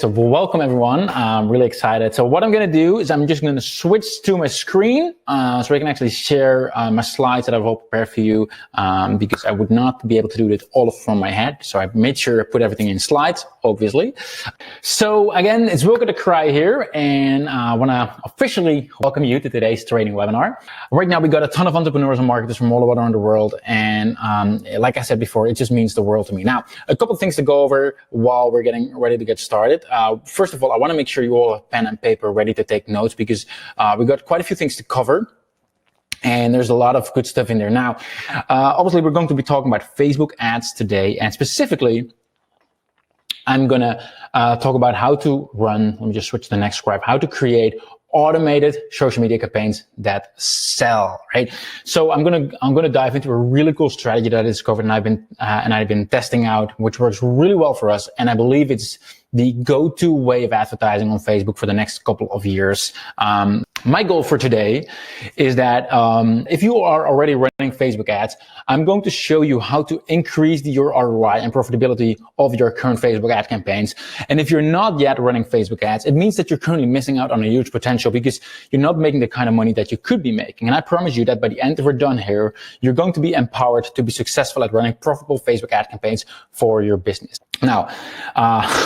So welcome everyone. I'm really excited. So what I'm going to do is I'm just going to switch to my screen so I can actually share my slides that I've all prepared for you because I would not be able to do it all from my head. So I made sure I put everything in slides, obviously. So again, it's Wilco the Cry here, and I want to officially welcome you to today's training webinar. Right now we got a ton of entrepreneurs and marketers from all around the world, and like I said before, it just means the world to me. Now, a couple of things to go over while we're getting ready to get started. First of all, I want to make sure you all have pen and paper ready to take notes because we got quite a few things to cover. And there's a lot of good stuff in there. Now, obviously, we're going to be talking about Facebook ads today. And specifically, I'm going to talk about how to run, let me just switch to the next graph, how to create automated social media campaigns that sell, right? So I'm gonna dive into a really cool strategy that I discovered and I've been testing out, which works really well for us. And I believe it's the go-to way of advertising on Facebook for the next couple of years. My goal for today is that if you are already running Facebook ads, I'm going to show you how to increase your ROI and profitability of your current Facebook ad campaigns. And if you're not yet running Facebook ads, it means that you're currently missing out on a huge potential because you're not making the kind of money that you could be making. And I promise you that by the end of we're done here, you're going to be empowered to be successful at running profitable Facebook ad campaigns for your business. Now,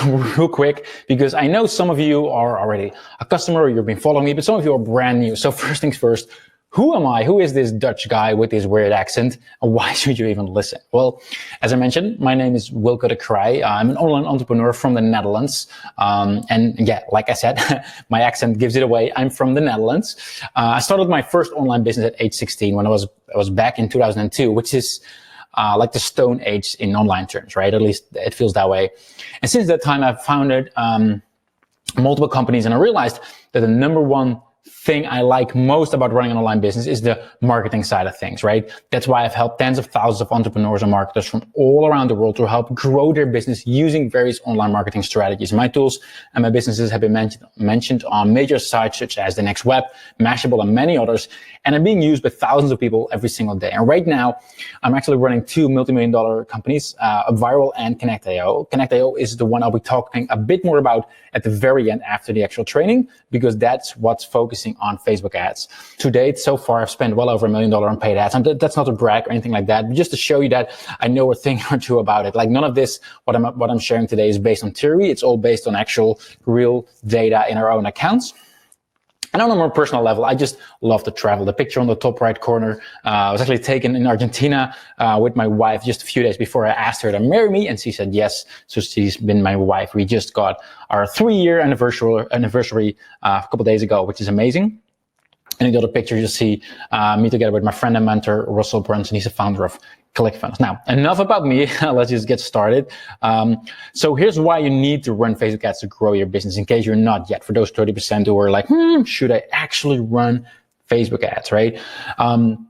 real quick, because I know some of you are already a customer or you've been following me, but some of you are brand new. So first things first, who am I? Who is this Dutch guy with this weird accent? And why should you even listen? Well, as I mentioned, my name is Wilco the Cry. I'm an online entrepreneur from the Netherlands. And yeah, like I said, my accent gives it away. I'm from the Netherlands. I started my first online business at age 16 when I was back in 2002, which is like the Stone Age in online terms, right? At least it feels that way. And since that time, I've founded multiple companies, and I realized that the number one thing I like most about running an online business is the marketing side of things, right? That's why I've helped tens of thousands of entrepreneurs and marketers from all around the world to help grow their business using various online marketing strategies. My tools and my businesses have been mentioned on major sites such as The Next Web, Mashable, and many others, and are being used by thousands of people every single day. And right now, I'm actually running two multi-million-dollar companies, Viral and Connectio. Connectio is the one I'll be talking a bit more about at the very end after the actual training, because that's what's focusing on Facebook ads. To date, so far, I've spent well over $1 million on paid ads. And that's not to brag or anything like that, but just to show you that I know a thing or two about it. Like none of this, what I'm sharing today is based on theory. It's all based on actual real data in our own accounts. And on a more personal level, I just love to travel. The picture on the top right corner was actually taken in Argentina with my wife just a few days before I asked her to marry me, and she said yes. So she's been my wife. We just got our 3-year anniversary a couple of days ago, which is amazing. And in the other picture, you see me together with my friend and mentor, Russell Brunson. He's the founder of ClickFunnels. Now, enough about me. Let's just get started. So here's why you need to run Facebook ads to grow your business, in case you're not yet. For those 30% who are like, should I actually run Facebook ads, right? And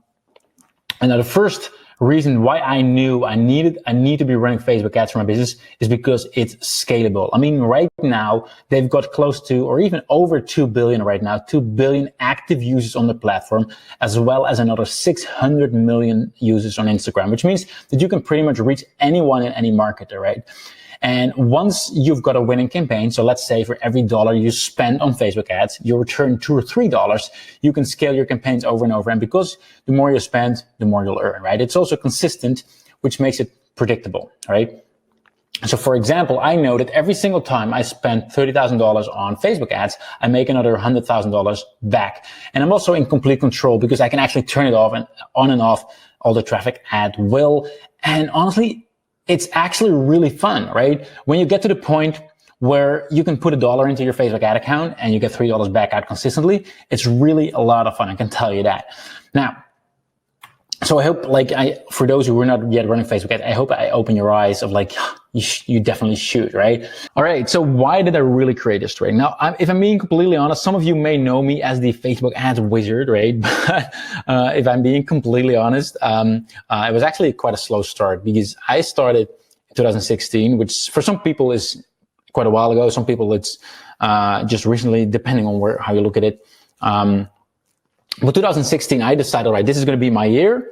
now the first reason why I knew I need to be running Facebook ads for my business is because it's scalable. I mean, right now they've got close to, or even over 2 billion right now, 2 billion active users on the platform, as well as another 600 million users on Instagram, which means that you can pretty much reach anyone in any marketer, right? And once you've got a winning campaign, so let's say for every dollar you spend on Facebook ads, you return $2 or $3, you can scale your campaigns over and over. And because the more you spend, the more you'll earn, right? It's also consistent, which makes it predictable, right? So for example, I know that every single time I spend $30,000 on Facebook ads, I make another $100,000 back. And I'm also in complete control because I can actually turn it off and on and off all the traffic at will. And honestly, it's actually really fun, right? When you get to the point where you can put $1 into your Facebook ad account and you get $3 back out consistently, it's really a lot of fun, I can tell you that. Now, so I hope, for those who are not yet running Facebook ads, I hope I open your eyes of you definitely should, right? All right, so why did I really create this training? Now, if I'm being completely honest, some of you may know me as the Facebook ads wizard, right? But if I'm being completely honest, it was actually quite a slow start because I started in 2016, which for some people is quite a while ago. Some people it's just recently, depending on how you look at it. But 2016, I decided, all right, this is going to be my year,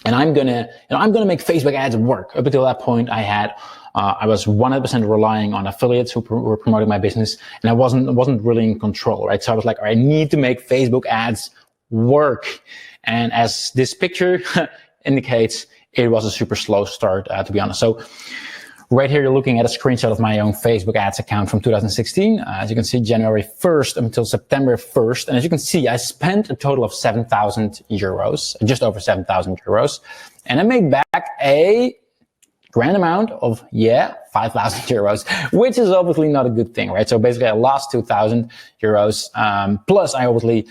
and I'm gonna make Facebook ads work. Up until that point, I had I was 100% relying on affiliates who were promoting my business, and I wasn't really in control, right? So I was like, all right, I need to make Facebook ads work. And as this picture indicates, it was a super slow start, to be honest. So right here, you're looking at a screenshot of my own Facebook ads account from 2016. As you can see, January 1st until September 1st. And as you can see, I spent a total of 7,000 euros, just over 7,000 euros. And I made back a grand amount of, 5,000 euros, which is obviously not a good thing, right? So basically I lost 2,000 euros. Plus I obviously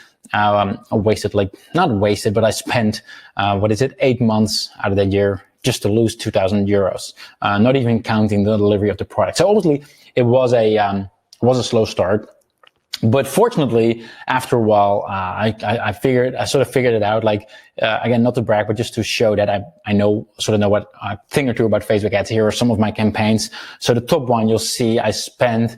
wasted, not wasted, but I spent, 8 months out of that year just to lose 2,000 euros, not even counting the delivery of the product. So obviously it was a slow start. But fortunately, after a while, I sort of figured it out. Again, not to brag, but just to show that I know what a thing or two about Facebook ads. Here are some of my campaigns. So the top one, you'll see I spent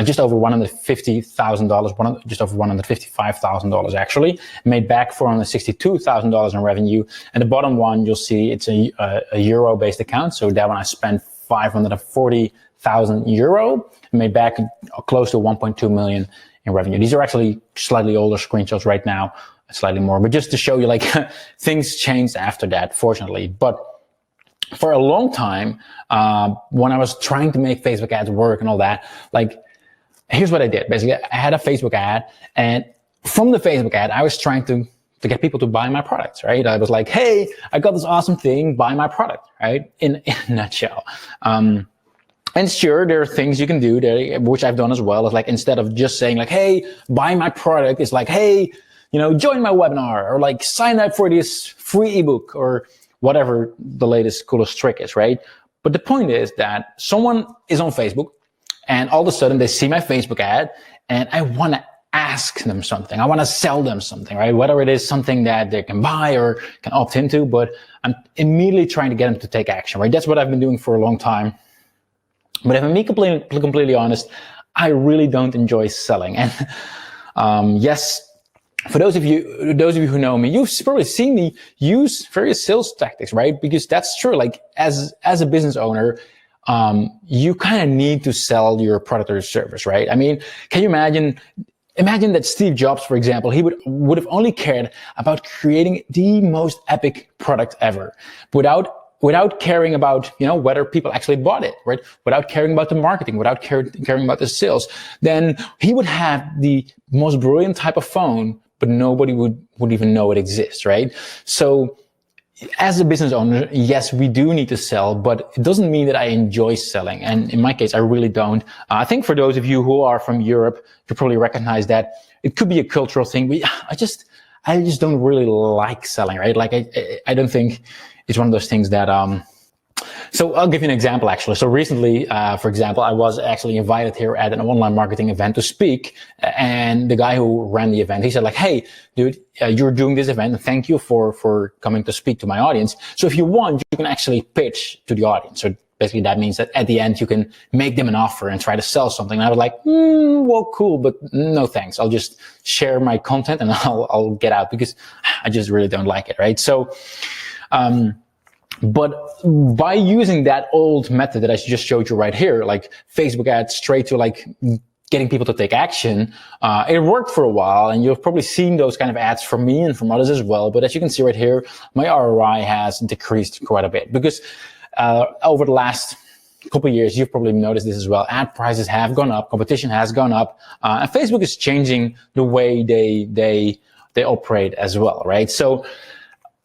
just over $150,000, just over $155,000 actually, made back $462,000 in revenue. And the bottom one, you'll see it's a euro-based account. So that one I spent 540,000 euro, made back close to 1.2 million in revenue. These are actually slightly older screenshots right now, slightly more, but just to show you things changed after that, fortunately. But for a long time, when I was trying to make Facebook ads work and all that, here's what I did. Basically, I had a Facebook ad, and from the Facebook ad, I was trying to get people to buy my products, right? I was like, hey, I got this awesome thing, buy my product, right? In a nutshell. And sure, there are things you can do there, which I've done as well. It's instead of just saying hey, buy my product, it's hey, join my webinar, or sign up for this free ebook, or whatever the latest coolest trick is, right? But the point is that someone is on Facebook and all of a sudden they see my Facebook ad and I want to ask them something. I want to sell them something, right? Whether it is something that they can buy or can opt into, but I'm immediately trying to get them to take action, right? That's what I've been doing for a long time. But if I'm being completely honest, I really don't enjoy selling. And yes, for those of you who know me, you've probably seen me use various sales tactics, right? Because that's true. As a business owner, you kind of need to sell your product or service, right? I mean, can you imagine that Steve Jobs, for example, he would have only cared about creating the most epic product ever, without caring about, whether people actually bought it, right? Without caring about the marketing, without caring about the sales, then he would have the most brilliant type of phone, but nobody would even know it exists, right? So as a business owner, yes, we do need to sell, but it doesn't mean that I enjoy selling. And in my case, I really don't. I think for those of you who are from Europe, you probably recognize that it could be a cultural thing. But I just don't really like selling, right? I don't think it's one of those things that, so I'll give you an example, actually. So recently, for example, I was actually invited here at an online marketing event to speak. And the guy who ran the event, he said hey, dude, you're doing this event. And thank you for coming to speak to my audience. So if you want, you can actually pitch to the audience. So basically that means that at the end, you can make them an offer and try to sell something. And I was like, well, cool, but no thanks. I'll just share my content and I'll get out because I just really don't like it, right? So, but by using that old method that I just showed you right here, Facebook ads straight to getting people to take action, it worked for a while, and you've probably seen those kind of ads from me and from others as well. But as you can see right here, my ROI has decreased quite a bit because over the last couple of years, you've probably noticed this as well. Ad prices have gone up, competition has gone up, and Facebook is changing the way they operate as well, right? So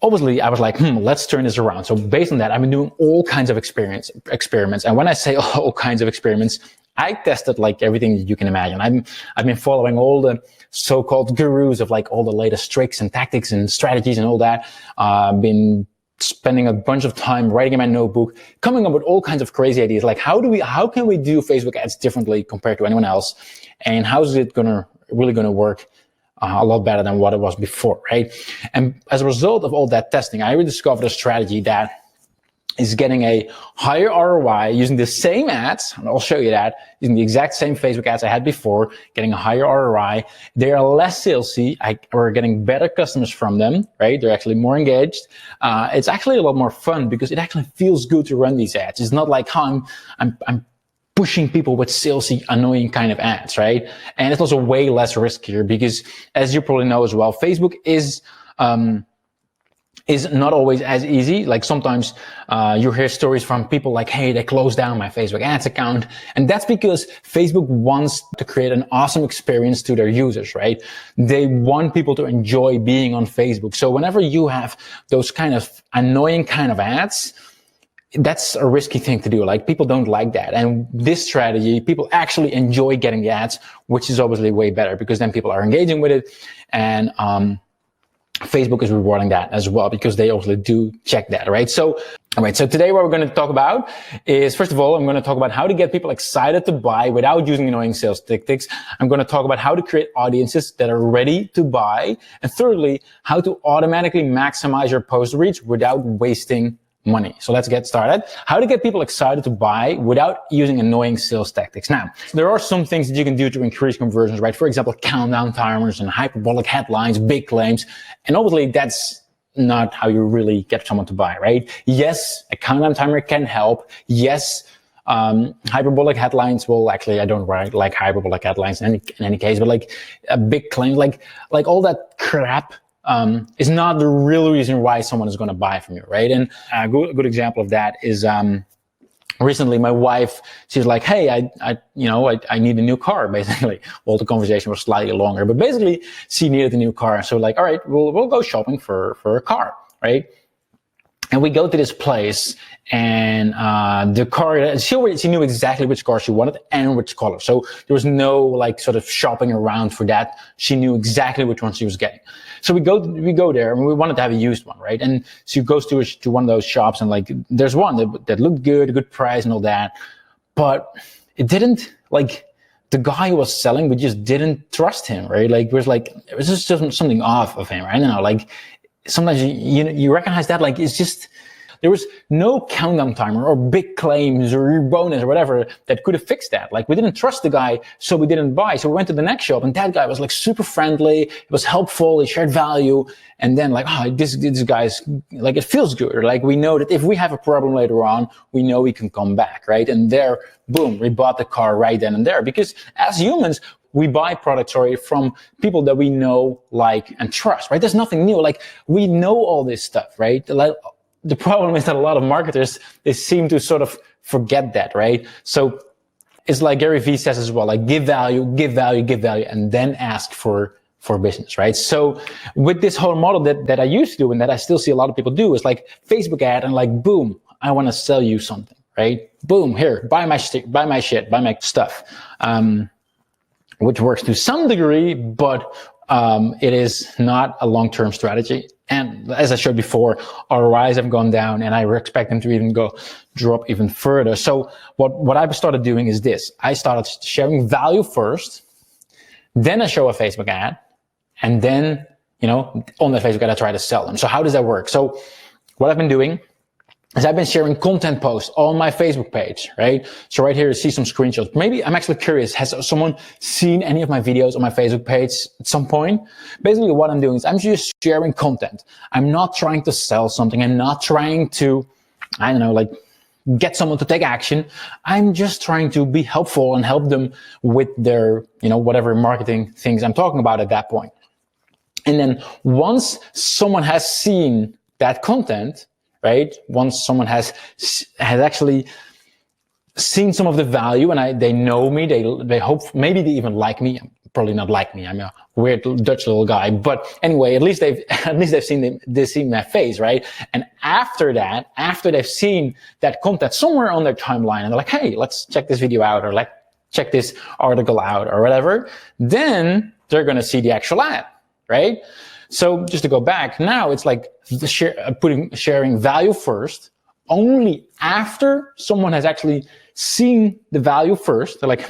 obviously, I was like, let's turn this around. So based on that, I've been doing all kinds of experiments. And when I say all kinds of experiments, I tested everything that you can imagine. I've been following all the so-called gurus of all the latest tricks and tactics and strategies and all that. I've been spending a bunch of time writing in my notebook, coming up with all kinds of crazy ideas. How can we do Facebook ads differently compared to anyone else? And how is it really gonna work a lot better than what it was before, right? And as a result of all that testing, I really discovered a strategy that is getting a higher ROI using the same ads, and I'll show you that, using the exact same Facebook ads I had before, getting a higher ROI. They are less salesy. We're getting better customers from them, right? They're actually more engaged. It's actually a lot more fun because it actually feels good to run these ads. It's not like how I'm pushing people with salesy, annoying kind of ads, right? And it's also way less riskier because, as you probably know as well, Facebook is not always as easy. Like sometimes you hear stories from people like, hey, they closed down my Facebook ads account. And that's because Facebook wants to create an awesome experience to their users, right? They want people to enjoy being on Facebook. So whenever you have those kind of annoying kind of ads, that's a risky thing to do. Like people don't like that. And this strategy, people actually enjoy getting the ads, which is obviously way better because then people are engaging with it. And, Facebook is rewarding that as well because they also do check that, right? So, all right. So today what we're going to talk about is, first of all, I'm going to talk about how to get people excited to buy without using annoying sales tactics. I'm going to talk about how to create audiences that are ready to buy. And thirdly, how to automatically maximize your post reach without wasting money. So let's get started. How to get people excited to buy without using annoying sales tactics. Now, there are some things that you can do to increase conversions, right? For example, countdown timers and hyperbolic headlines, big claims. And obviously that's not how you really get someone to buy, right? Yes, a countdown timer can help. Yes, hyperbolic headlines, well, actually, I don't like hyperbolic headlines in any case, but like a big claim, like all that crap, is not the real reason why someone is going to buy from you, right? And a good example of that is, recently my wife, she's like, hey, I need a new car, basically. Well, the conversation was slightly longer, but basically she needed a new car. So like, all right, we'll go shopping for a car, right? And we go to this place, and the car, she knew exactly which car she wanted and which color. So there was no like sort of shopping around for that. She knew exactly which one she was getting. So we go there, and we wanted to have a used one, right? And she goes to one of those shops, and like there's one that looked good, a good price and all that, but it didn't, like, the guy who was selling, we just didn't trust him, right? Like it was just something off of him, right? I don't know, like sometimes you recognize that, like it's just, there was no countdown timer or big claims or bonus or whatever that could have fixed that. Like we didn't trust the guy, so we didn't buy. So we went to the next shop, and that guy was like super friendly. It was helpful. He shared value. And then like, oh, this guy's like, it feels good. Like we know that if we have a problem later on, we know we can come back, right? And there, boom, we bought the car right then and there. Because as humans, we buy products, from people that we know, like, and trust, right? There's nothing new. Like we know all this stuff, right? Like, the problem is that a lot of marketers, they seem to sort of forget that, right? So it's like Gary Vee says as well, like give value, and then ask for business, right? So with this whole model that I used to do and that I still see a lot of people do is like Facebook ad and like, boom, I want to sell you something, right? Boom, here, buy my shit, buy my stuff, which works to some degree, but it is not a long-term strategy. And as I showed before, ROIs have gone down, and I expect them to drop even further. So what I started doing is this. I started sharing value first, then I show a Facebook ad, and then, on that Facebook ad, I try to sell them. So how does that work? So what I've been doing is I've been sharing content posts on my Facebook page, right? So right here, you see some screenshots. Maybe I'm actually curious, has someone seen any of my videos on my Facebook page at some point? Basically, what I'm doing is I'm just sharing content. I'm not trying to sell something. I'm not trying to, like get someone to take action. I'm just trying to be helpful and help them with their, whatever marketing things I'm talking about at that point. And then once someone has seen that content, right? Once someone has actually seen some of the value and they know me, they hope, maybe they even like me. Probably not like me. I'm a weird Dutch little guy, but anyway, at least they've seen my face, right? And after that, after they've seen that content somewhere on their timeline, and they're like, hey, let's check this video out, or like check this article out, or whatever, then they're gonna see the actual ad, right? So just to go back, now it's like sharing value first, only after someone has actually seen the value first. They're like,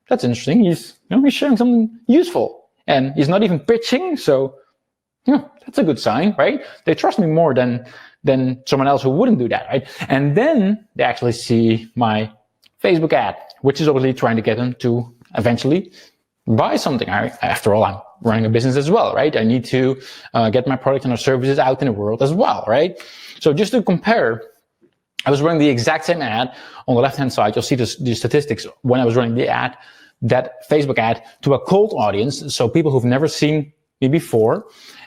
that's interesting. He's sharing something useful, and he's not even pitching. So, that's a good sign, right? They trust me more than than someone else who wouldn't do that, right? And then they actually see my Facebook ad, which is obviously trying to get them to eventually buy something. After all, I'm running a business as well, right? I need to get my product and our services out in the world as well, right? So just to compare, I was running the exact same ad. On the left-hand side, you'll see the statistics when I was running the ad, that Facebook ad, to a cold audience, so people who've never seen me before.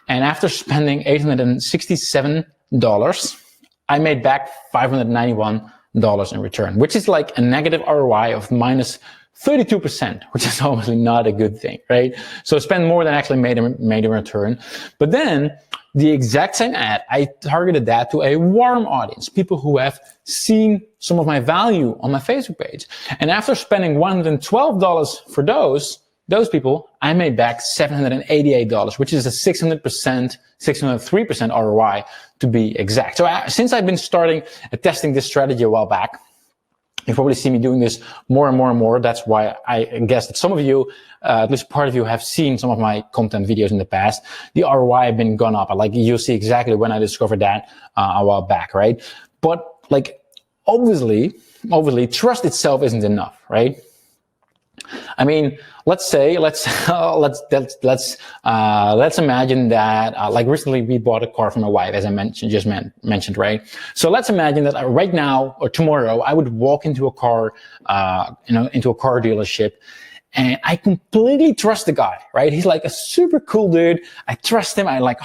And after spending $867, I made back $591 in return, which is like a negative ROI of minus 32%, which is obviously not a good thing, right? So spend more than actually made a return. But then the exact same ad, I targeted that to a warm audience, people who have seen some of my value on my Facebook page. And after spending $112 for those people, I made back $788, which is a 603% ROI to be exact. So since I've been testing this strategy a while back, you probably see me doing this more and more and more. That's why I guess that some of you, at least part of you, have seen some of my content videos in the past. The ROI have been gone up. Like you'll see exactly when I discovered that a while back, right? But like obviously, trust itself isn't enough, right? I mean, let's imagine that, like recently we bought a car for my wife, as I mentioned, right? So let's imagine that right now or tomorrow, I would walk into a car, into a car dealership, and I completely trust the guy, right? He's like a super cool dude. I trust him. I like,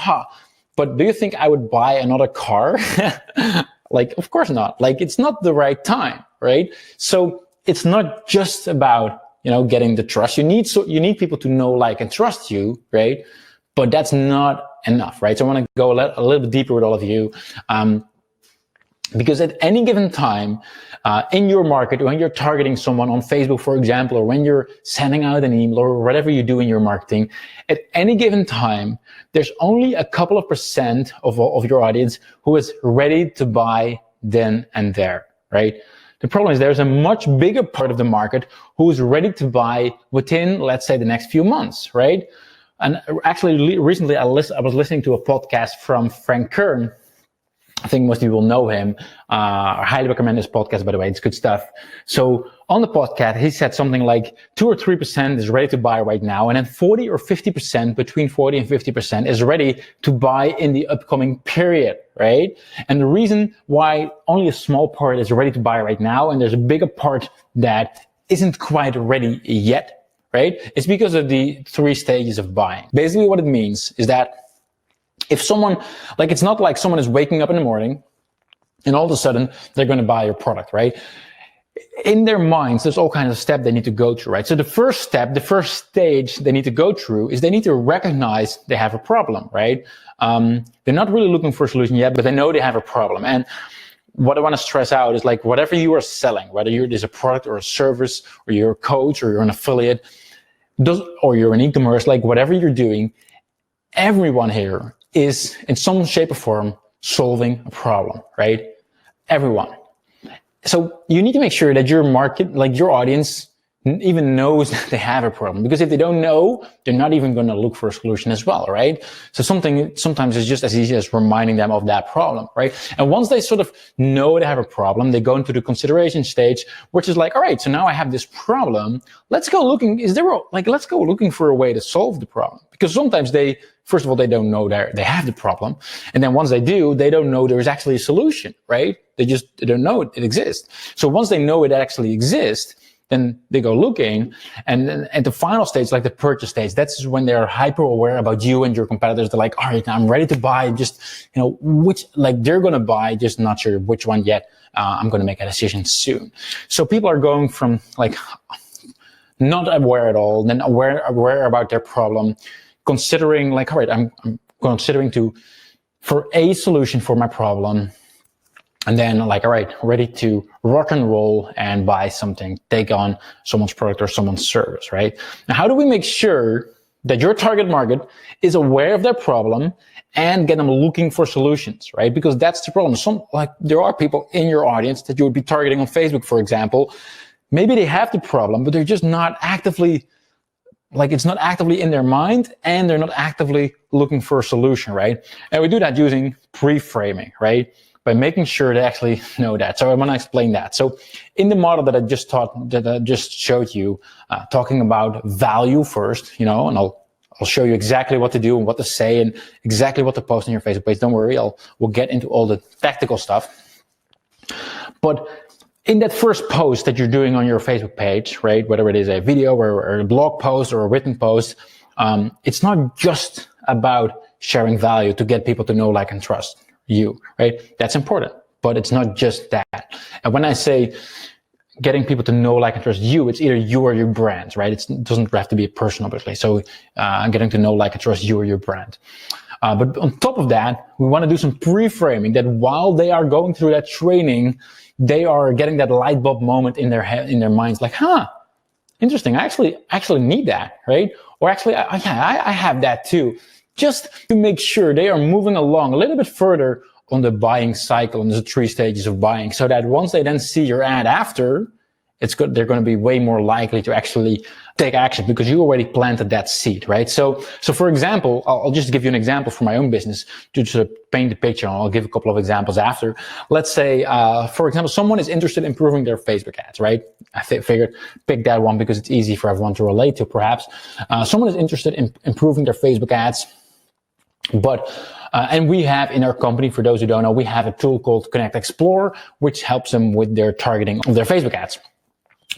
but do you think I would buy another car? Like, of course not. Like, it's not the right time, right? So it's not just about, getting the trust. You need people to know, like, and trust you, right? But that's not enough, right? So I want to go a little bit deeper with all of you. Because at any given time, in your market, when you're targeting someone on Facebook, for example, or when you're sending out an email or whatever you do in your marketing, at any given time, there's only a couple of % of your audience who is ready to buy then and there, right? The problem is there's a much bigger part of the market who is ready to buy within, let's say, the next few months, right? And actually, recently I was listening to a podcast from Frank Kern. I think most of you will know him. I highly recommend this podcast, by the way. It's good stuff. So on the podcast, he said something like 2 or 3% is ready to buy right now. And then 40 or 50%, between 40 and 50% is ready to buy in the upcoming period, right? And the reason why only a small part is ready to buy right now, and there's a bigger part that isn't quite ready yet, right? It's because of the 3 stages of buying. Basically what it means is that if someone, like, it's not like someone is waking up in the morning and all of a sudden they're going to buy your product, right? In their minds, there's all kinds of steps they need to go through, right? So the first step, the first stage they need to go through is they need to recognize they have a problem, right? They're not really looking for a solution yet, but they know they have a problem. And what I want to stress out is, like, whatever you are selling, whether there's a product or a service, or you're a coach or you're an affiliate, or you're an e-commerce, like whatever you're doing, everyone here is in some shape or form solving a problem, right? Everyone. So you need to make sure that your market, like your audience, even knows that they have a problem. Because if they don't know, they're not even going to look for a solution as well, right? So sometimes it's just as easy as reminding them of that problem, right? And once they sort of know they have a problem, they go into the consideration stage, which is like, all right, so now I have this problem. Let's go looking. Let's go looking for a way to solve the problem. Because sometimes first of all, they don't know they have the problem. And then once they do, they don't know there's actually a solution, right? They don't know it exists. So once they know it actually exists, then they go looking. And then at the final stage, like the purchase stage, that's when they're hyper aware about you and your competitors. They're like, all right, now I'm ready to buy, just, they're going to buy, just not sure which one yet. I'm going to make a decision soon. So people are going from like not aware at all, then aware about their problem, considering like, all right, I'm considering for a solution for my problem. And then like, all right, ready to rock and roll and buy something, take on someone's product or someone's service, right? Now, how do we make sure that your target market is aware of their problem and get them looking for solutions, right? Because that's the problem. There are people in your audience that you would be targeting on Facebook, for example. Maybe they have the problem, but they're just not actively like it's not actively in their mind and they're not actively looking for a solution, right? And we do that using pre-framing, right? By making sure they actually know that. So I want to explain that. So in the model that I just showed you, talking about value first, and I'll show you exactly what to do and what to say and exactly what to post on your Facebook page. Don't worry, we'll get into all the tactical stuff. But in that first post that you're doing on your Facebook page, right, whether it is a video or a blog post or a written post, it's not just about sharing value to get people to know, like, and trust you, right? That's important, but it's not just that. And when I say getting people to know, like, and trust you, it's either you or your brand, right? It doesn't have to be personal, obviously. So getting to know, like, and trust you or your brand. But on top of that, we want to do some pre-framing that while they are going through that training, they are getting that light bulb moment in their head, in their minds, like, interesting. I actually need that, right? Or actually, I have that too. Just to make sure they are moving along a little bit further on the buying cycle, on the 3 stages of buying, so that once they then see your ad after, they're going to be way more likely to actually take action because you already planted that seed, right? So for example, I'll just give you an example for my own business to sort of paint the picture. I'll give a couple of examples after. Let's say, for example, someone is interested in improving their Facebook ads, right? I figured pick that one because it's easy for everyone to relate to, perhaps. Someone is interested in improving their Facebook ads, but and we have in our company, for those who don't know, we have a tool called Connectio, which helps them with their targeting of their Facebook ads.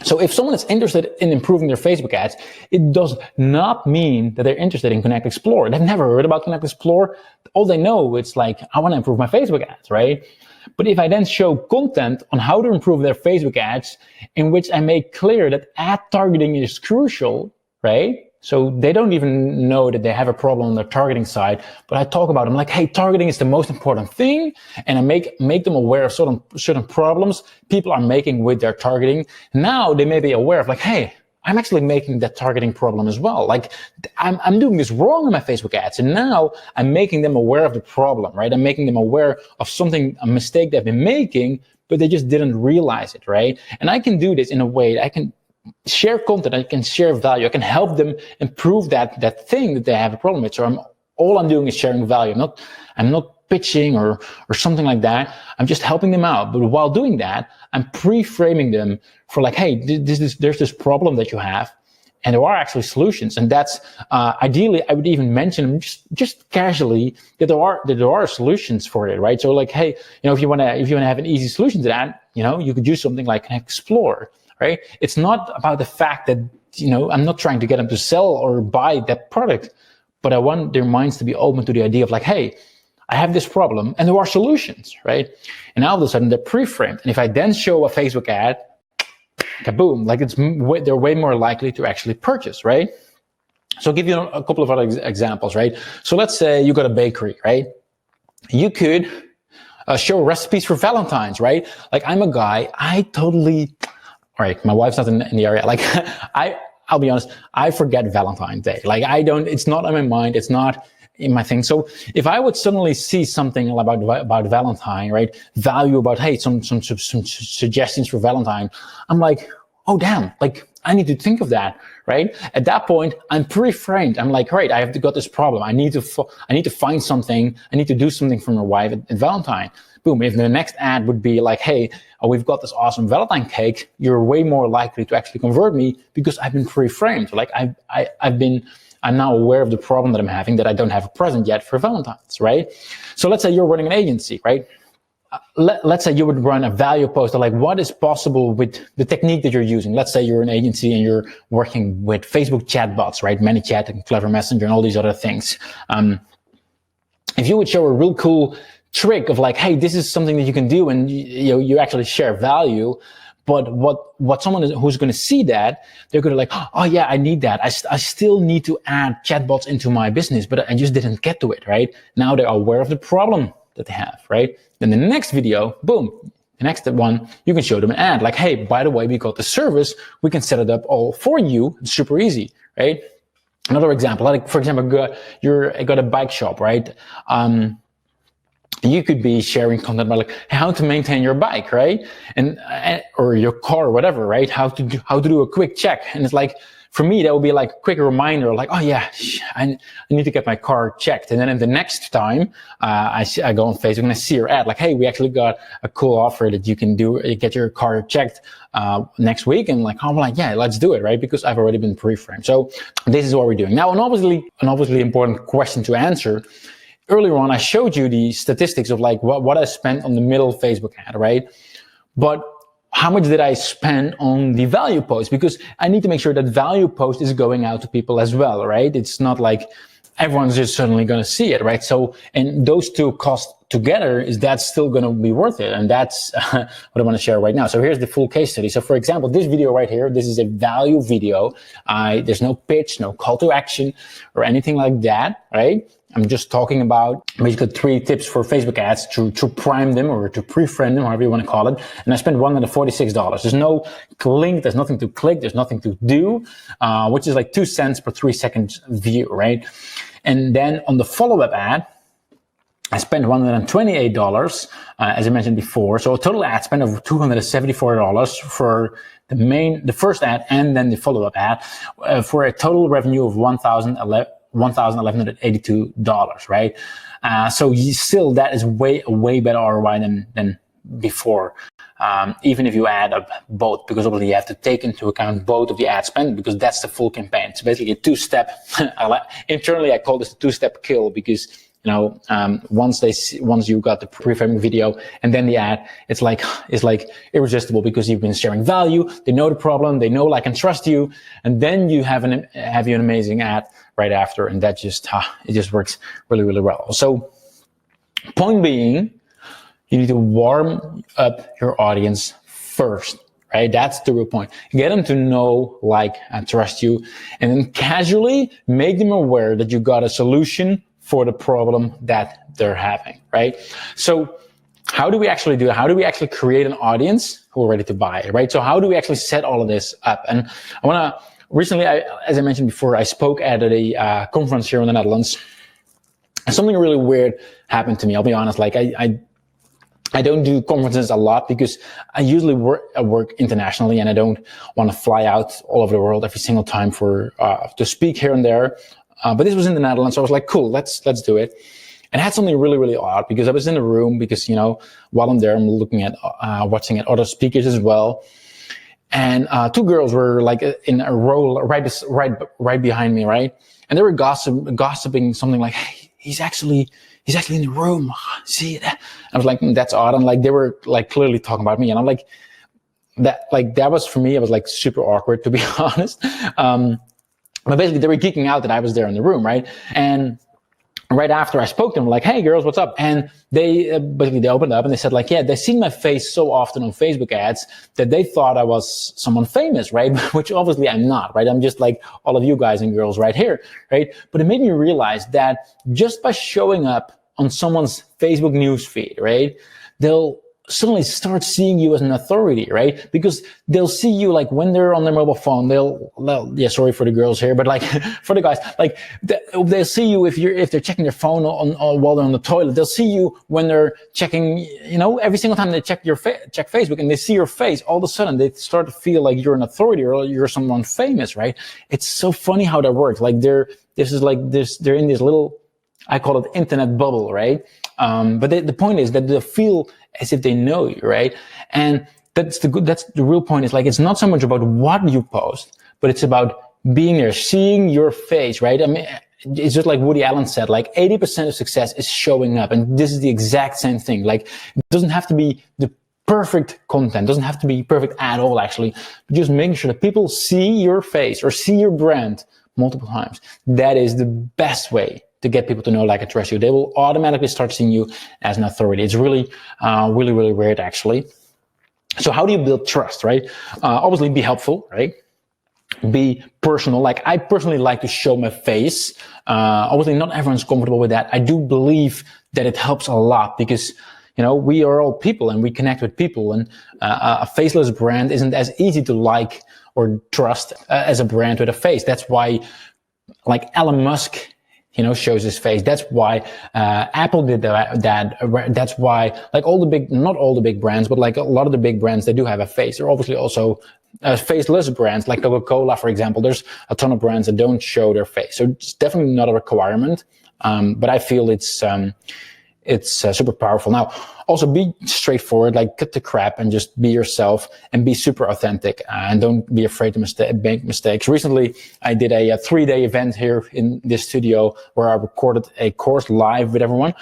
So if someone is interested in improving their Facebook ads, it does not mean that they're interested in Connectio. They've never heard about Connectio. All they know, it's like, I want to improve my Facebook ads, right? But if I then show content on how to improve their Facebook ads, in which I make clear that ad targeting is crucial, right? So they don't even know that they have a problem on their targeting side, but I talk about them like, hey, targeting is the most important thing. And I make them aware of certain problems people are making with their targeting. Now they may be aware of like, hey, I'm actually making that targeting problem as well. Like I'm doing this wrong in my Facebook ads. And now I'm making them aware of the problem, right? I'm making them aware of a mistake they've been making, but they just didn't realize it, right? And I can do this in a way that I can share content, I can share value, I can help them improve that thing that they have a problem with. So all I'm doing is sharing value. I'm not pitching or something like that. I'm just helping them out. But while doing that, I'm pre-framing them for like, hey, there's this problem that you have, and there are actually solutions. And that's ideally, I would even mention just casually that there are solutions for it, right? So like, hey, if you want to have an easy solution to that, you could use something like Explore. Right? It's not about the fact that, I'm not trying to get them to sell or buy that product, but I want their minds to be open to the idea of like, hey, I have this problem and there are solutions, right? And all of a sudden they're pre-framed. And if I then show a Facebook ad, kaboom, like they're way more likely to actually purchase, right? So I'll give you a couple of other examples, right? So let's say you got a bakery, right? You could show recipes for Valentine's, right? Like I'm a guy, all right, my wife's not in the area. Like I'll be honest, I forget Valentine's Day. Like it's not on my mind. It's not in my thing. So if I would suddenly see something about Valentine, right? Value about, hey, some suggestions for Valentine. I'm like, oh damn, like I need to think of that, right? At that point, I'm pre-framed. I'm like, right, I've got this problem. I need to find something. I need to do something for my wife at Valentine. Boom. If the next ad would be like, hey, we've got this awesome Valentine cake, you're way more likely to actually convert me because I've been pre-framed. Like I'm now aware of the problem that I'm having, that I don't have a present yet for Valentine's, right? So let's say you're running an agency, right? Let's say you would run a value post of like, what is possible with the technique that you're using? Let's say you're an agency and you're working with Facebook chatbots, right? ManyChat and Clever Messenger and all these other things. If you would show a real cool trick of like, hey, this is something that you can do, and you actually share value, but what someone who's going to see that, they're going to like, oh yeah, I need that. I still need to add chatbots into my business, but I just didn't get to it, right? Now they're aware of the problem that they have, right? Then the next video, boom, the next one, you can show them an ad like, hey, by the way, we got the service, we can set it up all for you. It's super easy, right? Another example, like for example, you got a bike shop, right? You could be sharing content about like how to maintain your bike, right? And or your car or whatever, right? How to do a quick check. And it's like, for me, that would be like a quick reminder, like, oh yeah, I need to get my car checked. And then the next time I go on Facebook and I see your ad, like, hey, we actually got a cool offer that you can get your car checked next week. And like, I'm like, yeah, let's do it, right? Because I've already been pre-framed. So this is what we're doing. Now, an obviously important question to answer. Earlier on, I showed you the statistics of like what I spent on the middle Facebook ad, right? But how much did I spend on the value post? Because I need to make sure that value post is going out to people as well, right? It's not like everyone's just suddenly going to see it, right? So, and those two costs together, is that still going to be worth it? And that's what I want to share right now. So here's the full case study. So for example, this video right here, this is a value video. There's no pitch, no call to action or anything like that, right? I'm just talking about basically 3 tips for Facebook ads to prime them or to pre-friend them, however you want to call it. And I spent $146. There's no link, there's nothing to click, there's nothing to do, which is like 2 cents per 3 seconds view, right? And then on the follow-up ad, I spent $128, as I mentioned before. So a total ad spend of $274 for the first ad and then the follow-up ad, for a total revenue of $1,182, right? So still, that is way better ROI than before. Even if you add up both, because obviously you have to take into account both of the ad spend, because that's the full campaign. It's basically a 2-step. Internally, I call this a 2-step kill, because once you got the pre-framing video and then the ad, it's like irresistible, because you've been sharing value. They know the problem, they know, like, and trust you, and then you have an amazing ad right after, and that just it just works really well. So, point being, you need to warm up your audience first, right? That's the real point. Get them to know, like, and trust you, and then casually make them aware that you got a solution for the problem that they're having, right? So how do we actually do it? How do we actually create an audience who are ready to buy, right? So how do we actually set all of this up? And recently, as I mentioned before, I spoke at a conference here in the Netherlands, and something really weird happened to me. I'll be honest, like I don't do conferences a lot, because I usually work internationally, and I don't want to fly out all over the world every single time to speak here and there. But this was in the Netherlands, so I was like, cool, let's do it. And I had something really odd, because I was in a room, because, while I'm there, I'm looking at, watching at other speakers as well. And 2 girls were like in a row right behind me, right? And they were gossiping something like, hey, he's actually in the room. See that? I was like, that's odd. And like, they were like clearly talking about me. And I'm like, that was, for me, it was like super awkward, to be honest. But basically, they were geeking out that I was there in the room, right? And right after I spoke to them, like, hey, girls, what's up? And they basically, they opened up and they said, like, yeah, they've seen my face so often on Facebook ads that they thought I was someone famous, right? Which obviously I'm not, right? I'm just like all of you guys and girls right here, right? But it made me realize that just by showing up on someone's Facebook newsfeed, right, they'll suddenly start seeing you as an authority, right? Because they'll see you, like, when they're on their mobile phone, yeah, sorry for the girls here, but like for the guys, like they'll see you if they're checking their phone on while they're on the toilet. They'll see you when they're checking, every single time they check Facebook and they see your face, all of a sudden they start to feel like you're an authority or you're someone famous, right? It's so funny how that works. Like they're in this little, I call it internet bubble, right? But the point is that they feel as if they know you, right? And that's the real point, is like, it's not so much about what you post, but it's about being there, seeing your face, right? I mean, it's just like Woody Allen said, like 80% of success is showing up. And this is the exact same thing. Like, it doesn't have to be the perfect content, doesn't have to be perfect at all, actually. Just making sure that people see your face or see your brand multiple times. That is the best way to get people to know, like, and trust you. They will automatically start seeing you as an authority. It's really weird, actually. So how do you build trust, right? Obviously, be helpful, right? Be personal. Like, I personally like to show my face. Obviously, not everyone's comfortable with that. I do believe that it helps a lot, because we are all people and we connect with people, and a faceless brand isn't as easy to like or trust as a brand with a face. That's why, like, Elon Musk, shows his face. That's why Apple did that. That's why, like, not all the big brands, but like a lot of the big brands, they do have a face. They're obviously also faceless brands like Coca-Cola, for example. There's a ton of brands that don't show their face, so it's definitely not a requirement. But I feel it's super powerful. Now, also be straightforward, like cut the crap and just be yourself and be super authentic, and don't be afraid to make mistakes. Recently, I did a 3-day event here in this studio where I recorded a course live with everyone,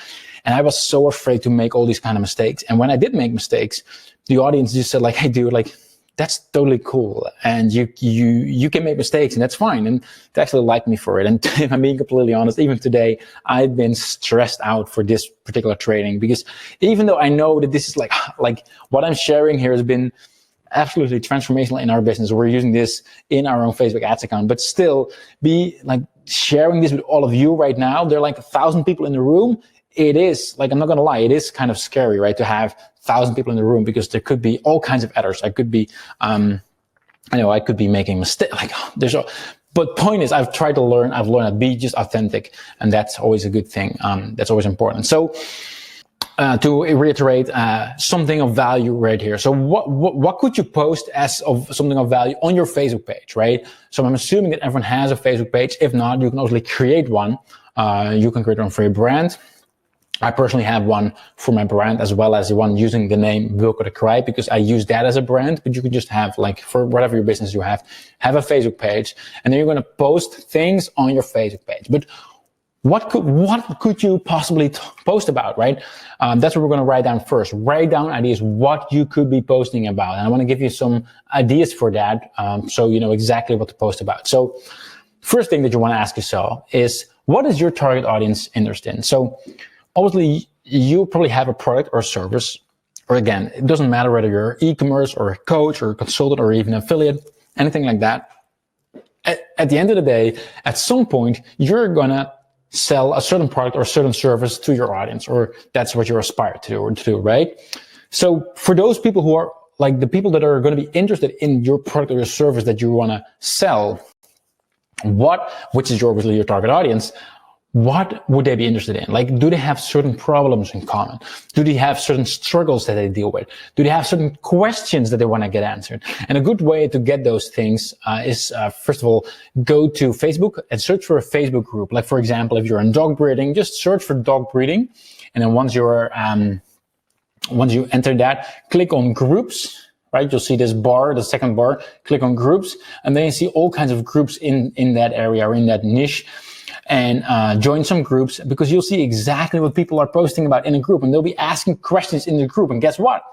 and I was so afraid to make all these kind of mistakes. And when I did make mistakes, the audience just said like, hey dude, like, that's totally cool, and you can make mistakes, and that's fine. And they actually like me for it. And if I'm being completely honest, even today, I've been stressed out for this particular training, because even though I know that this is like what I'm sharing here has been absolutely transformational in our business. We're using this in our own Facebook ads account, but still be like sharing this with all of you right now. There are like 1,000 people in the room. It is like, I'm not gonna lie, it is kind of scary, right, to have 1,000 people in the room, because there could be all kinds of errors. I could be, I could be making mistakes. Like but point is, I've tried to learn. I've learned to be just authentic, and that's always a good thing. That's always important. So to reiterate, something of value right here. So what could you post as of something of value on your Facebook page, right? So I'm assuming that everyone has a Facebook page. If not, you can also create one. You can create one for your brand. I personally have one for my brand, as well as the one using the name Wilco de Kraai, because I use that as a brand. But you can just have, like, for whatever your business you have a Facebook page, and then you're going to post things on your Facebook page. But what could you possibly post about, right? That's what we're going to write down first. Write down ideas what you could be posting about, and I want to give you some ideas for that, so you know exactly what to post about. So first thing that you want to ask yourself is, what is your target audience interested in? So obviously, you probably have a product or service, or again, it doesn't matter whether you're e-commerce or a coach or a consultant or even affiliate, anything like that. At the end of the day, at some point, you're gonna sell a certain product or a certain service to your audience, or that's what you're aspired to do, right? So for those people who are like the people that are going to be interested in your product or your service that you want to sell, which is obviously your target audience, what would they be interested in? Like, do they have certain problems in common? Do they have certain struggles that they deal with? Do they have certain questions that they want to get answered? And a good way to get those things is, first of all, go to Facebook and search for a Facebook group. Like, for example, if you're in dog breeding, just search for dog breeding. And then once you enter that, click on groups. Right, you'll see this bar, the second bar, click on groups, and then you see all kinds of groups in that area or in that niche. And join some groups, because you'll see exactly what people are posting about in a group, and they'll be asking questions in the group. And guess what?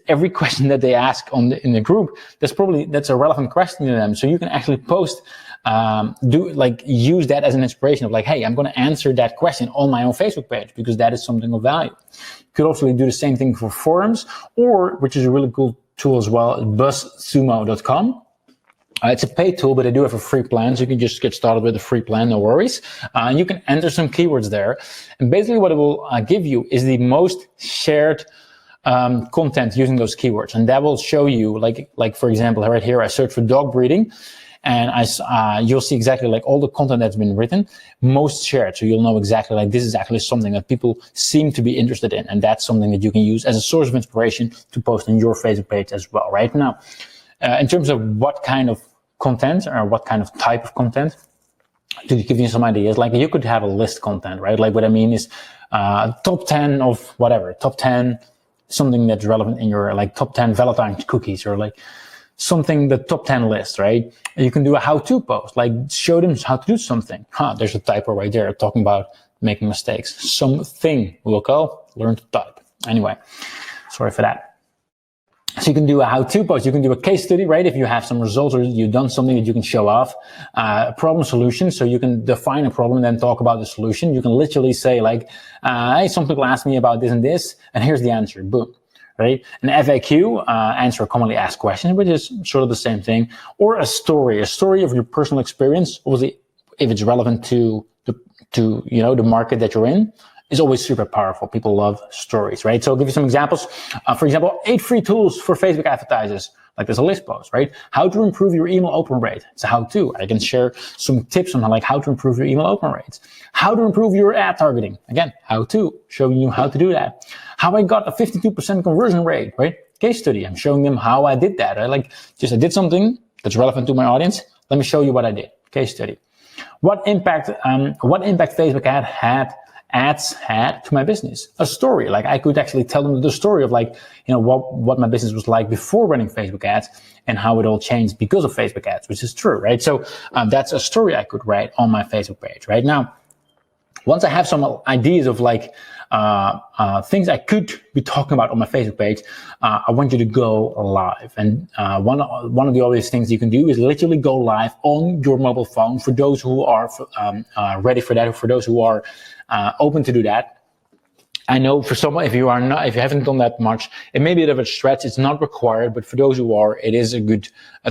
Every question that they ask in the group, that's a relevant question to them. So you can actually post, use that as an inspiration of like, hey, I'm going to answer that question on my own Facebook page, because that is something of value. You could also do the same thing for forums, or, which is a really cool tool as well, buzzsumo.com. It's a paid tool, but they do have a free plan, so you can just get started with a free plan, no worries. And you can enter some keywords there. And basically what it will give you is the most shared content using those keywords. And that will show you, like for example, right here, I search for dog breeding, and you'll see exactly like all the content that's been written, most shared. So you'll know exactly like this is actually something that people seem to be interested in. And that's something that you can use as a source of inspiration to post on your Facebook page as well. Right now, in terms of what kind of content or what kind of type of content, to give you some ideas, like you could have a list content, right? Like what I mean is top 10 of whatever, top 10, something that's relevant in your, like top 10 Valentine's cookies, or like something, the top 10 list, right? You can do a how-to post, like show them how to do something. There's a typo right there talking about making mistakes. Something, Wilco, learn to type. Anyway, sorry for that. So you can do a how-to post, you can do a case study, right? If you have some results or you've done something that you can show off, problem solution. So you can define a problem and then talk about the solution. You can literally say like, hey, some people ask me about this and this, and here's the answer, boom, right? An FAQ, answer commonly asked questions, which is sort of the same thing. Or a story of your personal experience, obviously, if it's relevant to the market that you're in, is always super powerful. People love stories, right? So I'll give you some examples. For example, 8 free tools for Facebook advertisers. Like there's a list post, right? How to improve your email open rate. It's a how-to. I can share some tips on how to improve your email open rates. How to improve your ad targeting. Again, how to, showing you how to do that. How I got a 52% conversion rate, right? case study. I'm showing them how I did that. I did something that's relevant to my audience. Let me show you what I did. Case study. What impact Facebook ads had to my business? A story. Like, I could actually tell them the story of, like, you know, what my business was like before running Facebook ads and how it all changed because of Facebook ads, which is true, right? So that's a story I could write on my Facebook page. Right now, once I have some ideas of, like, things I could be talking about on my Facebook page, I want you to go live. And one of the obvious things you can do is literally go live on your mobile phone for those who are ready for that, or for those who are open to do that. I know for someone, if you haven't done that much, it may be a bit of a stretch. It's not required, but for those who are, it is a good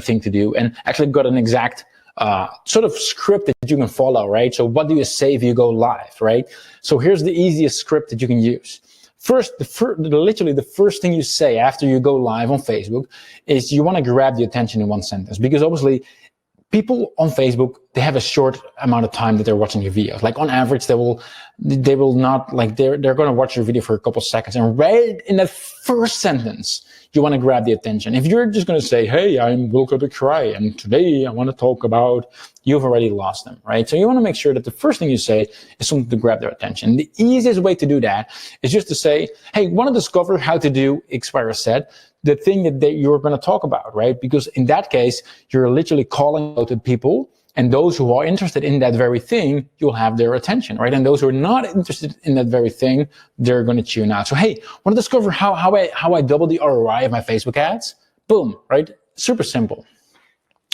thing to do. And actually got an exact sort of script that you can follow, right? So what do you say if you go live, right? So here's the easiest script that you can use. First, literally the first thing you say after you go live on Facebook is you want to grab the attention in one sentence, because obviously people on Facebook, they have a short amount of time that they're watching your videos. Like, on average, they will not, like, they're going to watch your video for a couple seconds, and right in that first sentence, you want to grab the attention. If you're just going to say, hey, I'm Wilco the Cry, and today I want to talk about, you've already lost them, right? So you want to make sure that the first thing you say is something to grab their attention. The easiest way to do that is just to say, hey, want to discover how to do X, Y, or Z, the thing that you're going to talk about, right? Because in that case, you're literally calling out to people, and those who are interested in that very thing, you'll have their attention, right? And those who are not interested in that very thing, they're going to tune out. So, hey, want to discover how I double the ROI of my Facebook ads? Boom, right? Super simple.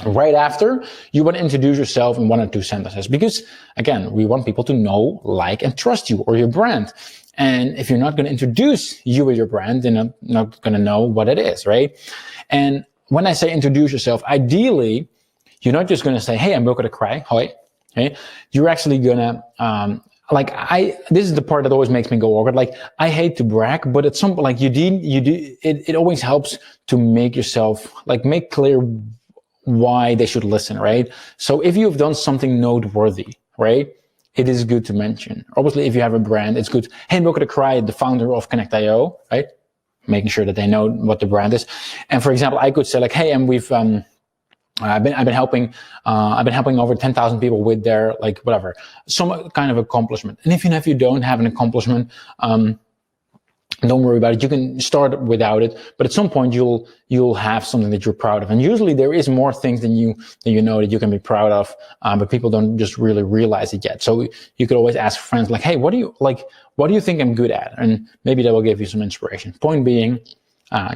Right after, you want to introduce yourself in 1 or 2 sentences, because, again, we want people to know, like, and trust you or your brand. And if you're not going to introduce you or your brand, they're not going to know what it is, right? And when I say introduce yourself, ideally, you're not just going to say, hey, I'm Wilco the Cry, hi, okay? You're actually going to, this is the part that always makes me go awkward. Like, I hate to brag, but at some point, like, it always helps to make yourself, like, make clear why they should listen, right? So if you've done something noteworthy, right, it is good to mention. Obviously, if you have a brand, it's good. Hey, I'm Wilco the Cry, the founder of Connectio, right? Making sure that they know what the brand is. And for example, I could say, like, hey, and I've been helping over 10,000 people with their, like, whatever, some kind of accomplishment. And even if you don't have an accomplishment, don't worry about it. You can start without it, but at some point you'll have something that you're proud of. And usually there is more things than you know that you can be proud of, but people don't just really realize it yet. So you could always ask friends, like, hey, what do you think I'm good at? And maybe that will give you some inspiration. Point being,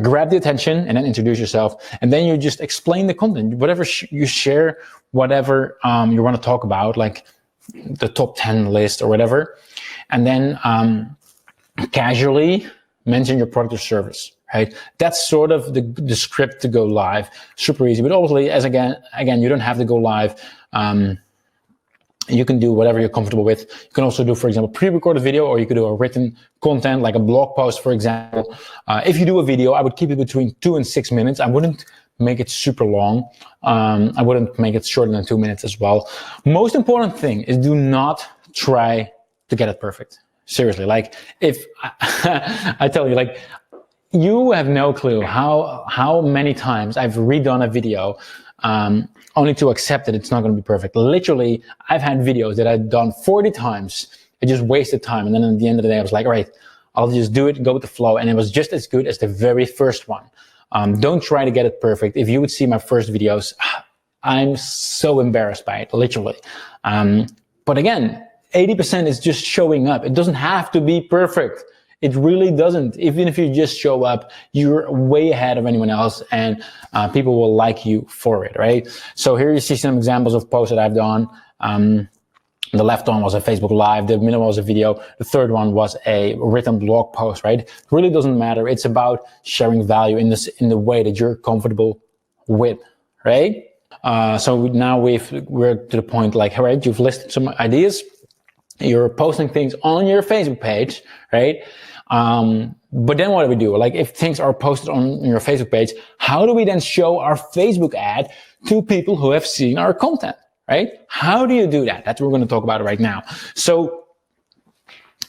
grab the attention and then introduce yourself, and then you just explain the content, whatever you share, whatever you want to talk about, like the top 10 list or whatever, and then casually mention your product or service, right? That's sort of the script to go live. Super easy, but obviously, as again, you don't have to go live. You can do whatever you're comfortable with. You can also do, for example, pre-recorded video, or you could do a written content, like a blog post, for example. If you do a video, I would keep it between 2 and 6 minutes. I wouldn't make it super long. I wouldn't make it shorter than 2 minutes as well. Most important thing is, do not try to get it perfect. Seriously, like, if I tell you, like, you have no clue how many times I've redone a video, only to accept that it's not going to be perfect. Literally, I've had videos that I've done 40 times. I just wasted time. And then at the end of the day, I was like, all right, I'll just do it, go with the flow. And it was just as good as the very first one. Don't try to get it perfect. If you would see my first videos, I'm so embarrassed by it, literally. But again, 80% is just showing up. It doesn't have to be perfect. It really doesn't. Even if you just show up, you're way ahead of anyone else, and people will like you for it, right? So here you see some examples of posts that I've done. The left one was a Facebook Live. The middle was a video. The third one was a written blog post, right? It really doesn't matter. It's about sharing value in the way that you're comfortable with, right? So now we're to the point, like, all right, you've listed some ideas. You're posting things on your Facebook page, right? But then what do we do? Like, if things are posted on your Facebook page, how do we then show our Facebook ad to people who have seen our content, right? How do you do that? That's what we're going to talk about right now. So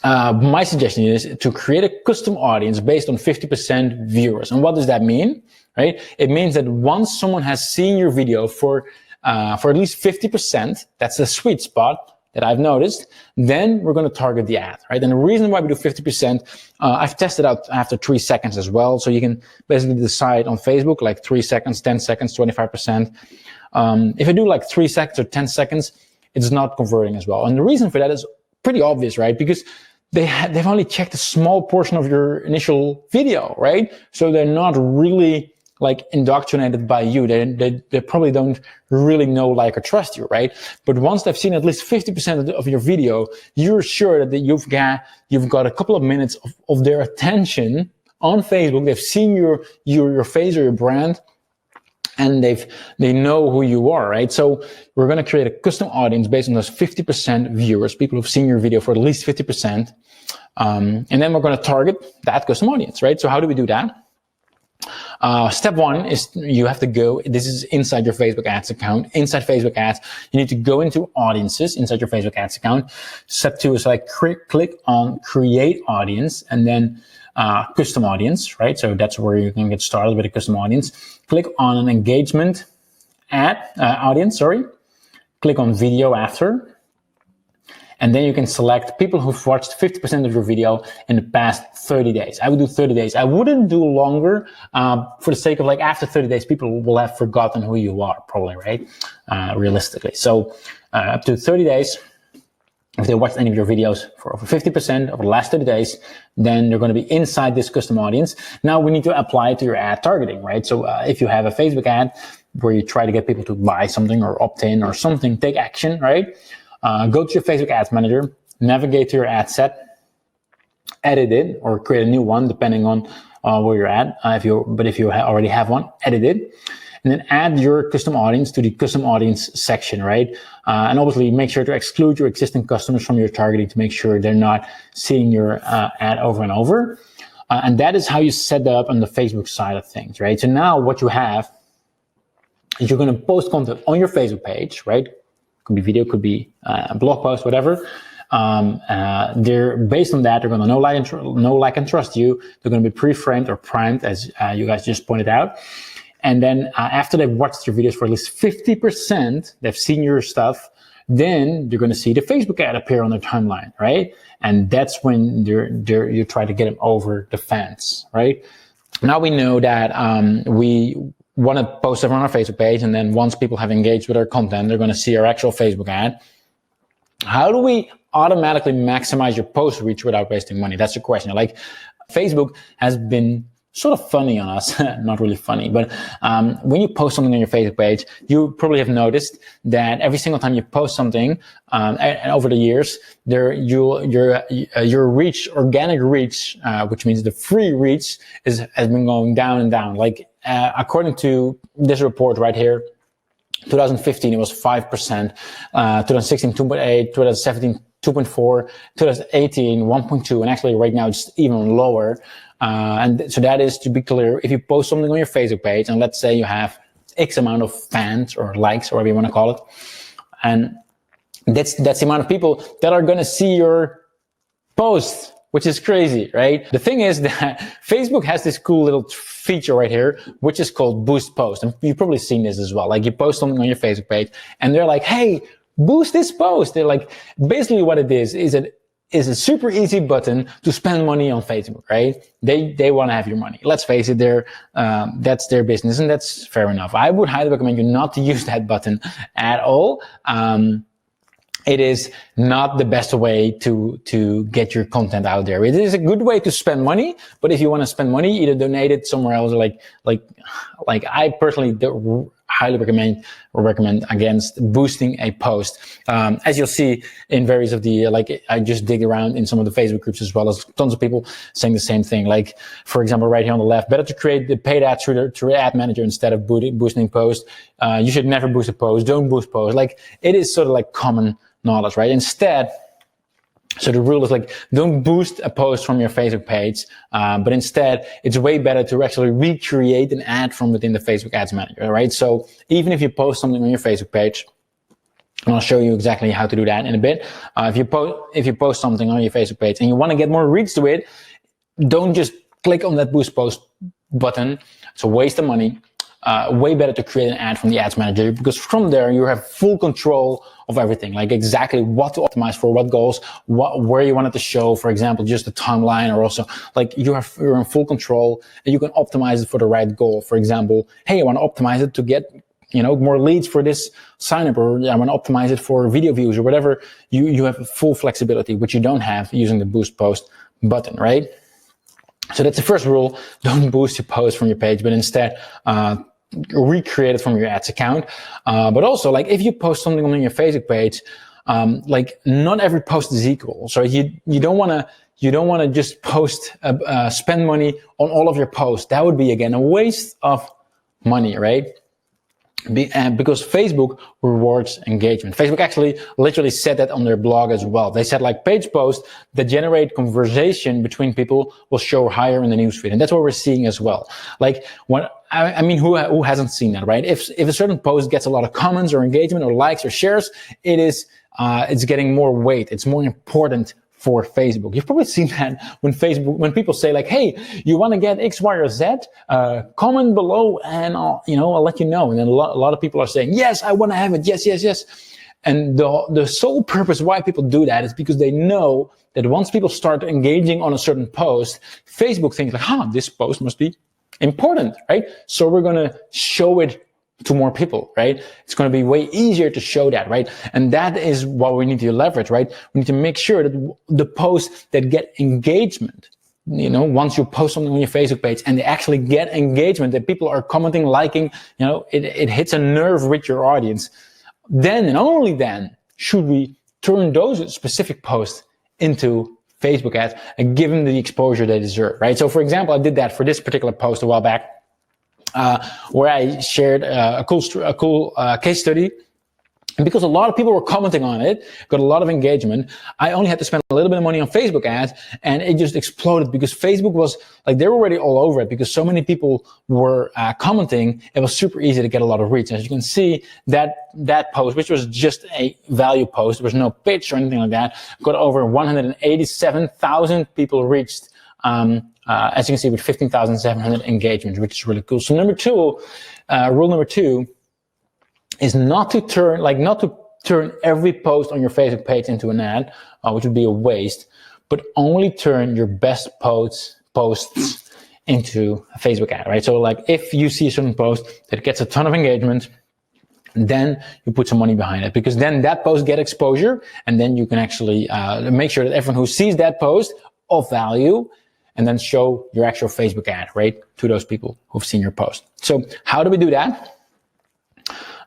my suggestion is to create a custom audience based on 50% viewers. And what does that mean? Right? It means that once someone has seen your video for at least 50%, that's the sweet spot that I've noticed, then we're going to target the ad, right? And the reason why we do 50%, I've tested out after 3 seconds as well. So you can basically decide on Facebook, like 3 seconds, 10 seconds, 25%. If I do like 3 seconds or 10 seconds, it's not converting as well. And the reason for that is pretty obvious, right? Because they've only checked a small portion of your initial video, right? So they're not really like indoctrinated by you. They probably don't really know, like, or trust you, right? But once they've seen at least 50% of your video, you're sure that you've got a couple of minutes of their attention on Facebook. They've seen your face or your brand, and they know who you are, right? So we're going to create a custom audience based on those 50% viewers, people who've seen your video for at least 50%. And then we're going to target that custom audience, right? So how do we do that? Step one is you have to go, this is inside your Facebook ads account. Inside Facebook ads, you need to go into audiences inside your Facebook ads account. Step two is like click on create audience, and then custom audience, right? So that's where you can get started with a custom audience. Click on an engagement audience, Click on video after. And then you can select people who've watched 50% of your video in the past 30 days. I would do 30 days. I wouldn't do longer for the sake of, like, after 30 days, people will have forgotten who you are, probably, right? Realistically. So up to 30 days, if they watched any of your videos for over 50% over the last 30 days, then they're going to be inside this custom audience. Now we need to apply it to your ad targeting, right? So if you have a Facebook ad where you try to get people to buy something or opt in or something, take action, right? Go to your Facebook Ads Manager, navigate to your ad set, edit it, or create a new one depending on where you're at. If you already have one, edit it, and then add your custom audience to the custom audience section, right? And obviously make sure to exclude your existing customers from your targeting to make sure they're not seeing your ad over and over. And that is how you set that up on the Facebook side of things, right? So now what you have is you're going to post content on your Facebook page, right? Could be video, could be a blog post, whatever. They're based on that. They're going to know, like, and trust you. They're going to be pre-framed or primed, as you guys just pointed out. And then after they've watched your videos for at least 50%, they've seen your stuff. Then you're going to see the Facebook ad appear on their timeline, right? And that's when you try to get them over the fence, right? Now we know that we want to post them on our Facebook page, and then once people have engaged with our content, they're going to see our actual Facebook ad. How do we automatically maximize your post reach without wasting money? That's the question. Like, Facebook has been sort of funny on us, not really funny, but when you post something on your Facebook page, you probably have noticed that every single time you post something, and over the years, your reach, organic reach, which means the free reach, has been going down and down. Like, according to this report right here, 2015 it was 5%, 2016 2.8, 2017 2.4, 2018 1.2, and actually right now it's even lower. And so that is, to be clear, if you post something on your Facebook page, and let's say you have X amount of fans or likes, or whatever you want to call it, and that's the amount of people that are going to see your post, which is crazy, right? The thing is that Facebook has this cool little feature right here, which is called Boost Post. And you've probably seen this as well. Like, you post something on your Facebook page, and they're like, hey, boost this post. They're like, basically what it is a super easy button to spend money on Facebook, right? They want to have your money. Let's face it, that's their business, and that's fair enough. I would highly recommend you not to use that button at all. It is not the best way to get your content out there. It is a good way to spend money, but if you want to spend money, either donate it somewhere else. Like I personally highly recommend against boosting a post. As you'll see in various of the, I just dig around in some of the Facebook groups, as well as tons of people saying the same thing. Like, for example, right here on the left, better to create the paid ad through Ad Manager instead of boosting posts. You should never boost a post. Don't boost posts. Like, it is sort of like common knowledge, right? Instead, so the rule is, like, don't boost a post from your Facebook page, but instead it's way better to actually recreate an ad from within the Facebook Ads Manager, right? So even if you post something on your Facebook page, And I'll show you exactly how to do that in a bit. If you post something on your Facebook page and you want to get more reach to it, don't just click on that boost post button. It's a waste of money. Way better to create an ad from the ads manager, because from there you have full control of everything, like exactly what to optimize for, what goals, where you want it to show, for example, just the timeline, or also like you're in full control and you can optimize it for the right goal. For example, hey, I want to optimize it to get more leads for this sign up, or I want to optimize it for video views or whatever. You have full flexibility, which you don't have using the boost post button, right? So that's the first rule. Don't boost your post from your page, but instead recreate it from your ads account. But also, like if you post something on your Facebook page, like not every post is equal. So you don't want to just post spend money on all of your posts. That would be again a waste of money, right? Because Facebook rewards engagement. Facebook actually literally said that on their blog as well. They said like page posts that generate conversation between people will show higher in the newsfeed. And that's what we're seeing as well. Like who hasn't seen that, right? If a certain post gets a lot of comments or engagement or likes or shares, it's getting more weight. It's more important for Facebook. You've probably seen that when people say like, hey, you want to get X, Y, or Z, comment below and I'll let you know. And then a lot of people are saying, yes, I want to have it. Yes, yes, yes. And the sole purpose why people do that is because they know that once people start engaging on a certain post, Facebook thinks like, this post must be important, right? So we're going to show it to more people, right? It's going to be way easier to show that, right? And that is what we need to leverage, right? We need to make sure that the posts that get engagement, once you post something on your Facebook page and they actually get engagement, that people are commenting, liking, it hits a nerve with your audience. Then and only then should we turn those specific posts into Facebook ads and give them the exposure they deserve, right? So for example, I did that for this particular post a while back, where I shared a cool case study. And because a lot of people were commenting on it, got a lot of engagement, I only had to spend a little bit of money on Facebook ads, and it just exploded because Facebook was like, they were already all over it because so many people were commenting. It was super easy to get a lot of reach. As you can see, that post, which was just a value post, there was no pitch or anything like that, got over 187,000 people reached. As you can see, with 15,700 engagements, which is really cool. So rule number two is not to turn every post on your Facebook page into an ad, which would be a waste, but only turn your best posts into a Facebook ad, right? So like if you see a certain post that gets a ton of engagement, then you put some money behind it, because then that post get exposure, and then you can actually make sure that everyone who sees that post of value, and then show your actual Facebook ad, right, to those people who've seen your post. So how do we do that?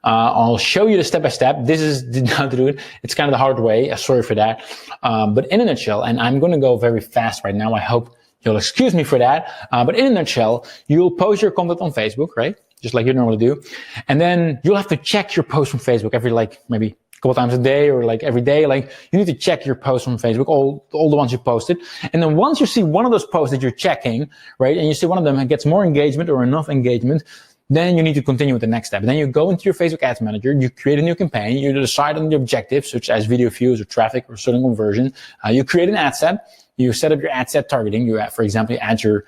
I'll show you the step-by-step. This is how to do it. It's kind of the hard way. Sorry for that. But in a nutshell, and I'm going to go very fast right now. I hope you'll excuse me for that. But in a nutshell, you'll post your content on Facebook, right? Just like you normally do. And then you'll have to check your post from Facebook every maybe couple times a day or like every day. Like you need to check your posts from Facebook, all the ones you posted. And then once you see one of those posts that you're checking, right, and you see one of them gets more engagement or enough engagement, then you need to continue with the next step. And then you go into your Facebook Ads Manager, you create a new campaign, you decide on the objectives, such as video views or traffic or certain conversion. You create an ad set, you set up your ad set targeting. You, for example, you add your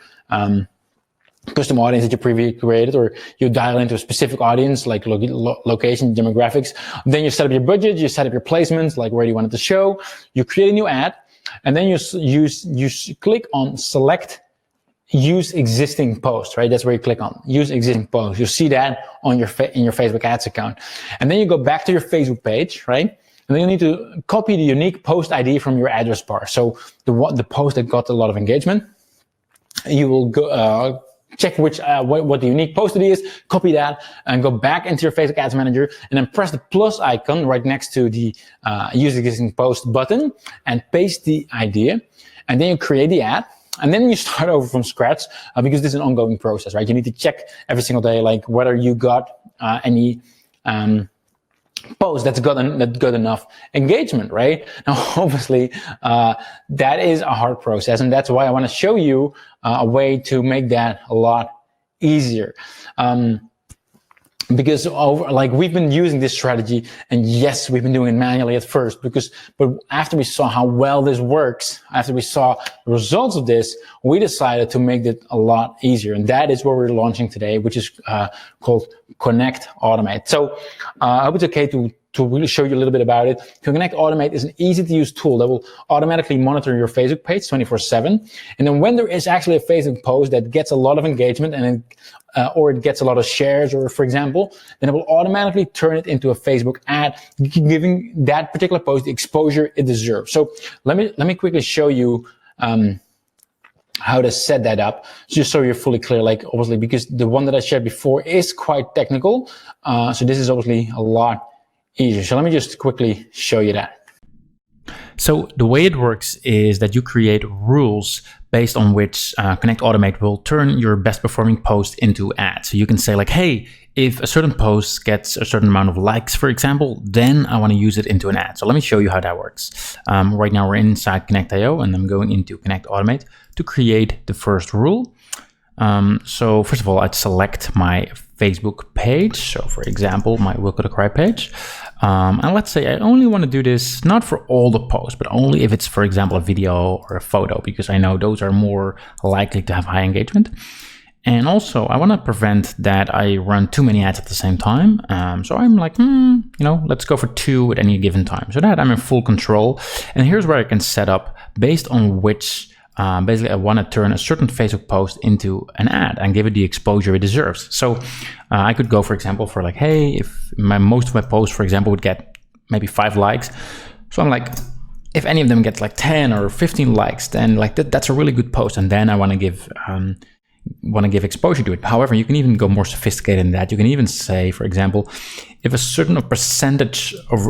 custom audience that you previously created, or you dial into a specific audience like location, demographics. Then you set up your budget, you set up your placements, like where do you want it to show. You create a new ad, and then you click on select use existing post, right? That's where you click on use existing post. You'll see that on in your Facebook ads account. And then you go back to your Facebook page, right? And then you need to copy the unique post ID from your address bar. So the post that got a lot of engagement, you will go, check what the unique post ID is, copy that, and go back into your Facebook Ads Manager, and then press the plus icon right next to the use existing post button, and paste the idea, and then you create the ad, and then you start over from scratch, because this is an ongoing process, right? You need to check every single day, like whether you got any post that's got enough engagement, right? Now, obviously, that is a hard process, and that's why I want to show you a way to make that a lot easier. because we've been using this strategy, and yes, we've been doing it manually at first, but after we saw how well this works, after we saw the results of this, we decided to make it a lot easier. And that is what we're launching today, which is called Connect Automate. So I hope it's okay to really show you a little bit about it. Connect Automate is an easy to use tool that will automatically monitor your Facebook page 24/7. And then when there is actually a Facebook post that gets a lot of engagement or it gets a lot of shares, or for example, then it will automatically turn it into a Facebook ad, giving that particular post the exposure it deserves. So let me quickly show you how to set that up, just so you're fully clear, obviously, because the one that I shared before is quite technical. So this is obviously a lot easier. So let me just quickly show you that. So the way it works is that you create rules based on which Connect Automate will turn your best performing post into ads. So you can say hey, if a certain post gets a certain amount of likes, for example, then I want to use it into an ad. So let me show you how that works. Right now we're inside Connectio, and I'm going into Connect Automate to create the first rule. So first of all, I'd select my Facebook page. So for example, my Wilco the Cry page. And let's say I only want to do this not for all the posts, but only if it's, for example, a video or a photo, because I know those are more likely to have high engagement. And also I want to prevent that I run too many ads at the same time. So I'm let's go for 2 at any given time, so that I'm in full control. And here's where I can set up based on which basically I want to turn a certain Facebook post into an ad and give it the exposure it deserves. So I could go, for example, for hey, if most of my posts, for example, would get maybe 5 likes. So I'm if any of them get 10 or 15 likes, then that's a really good post. And then I want to give exposure to it. However, you can even go more sophisticated than that. You can even say, for example, if a certain percentage of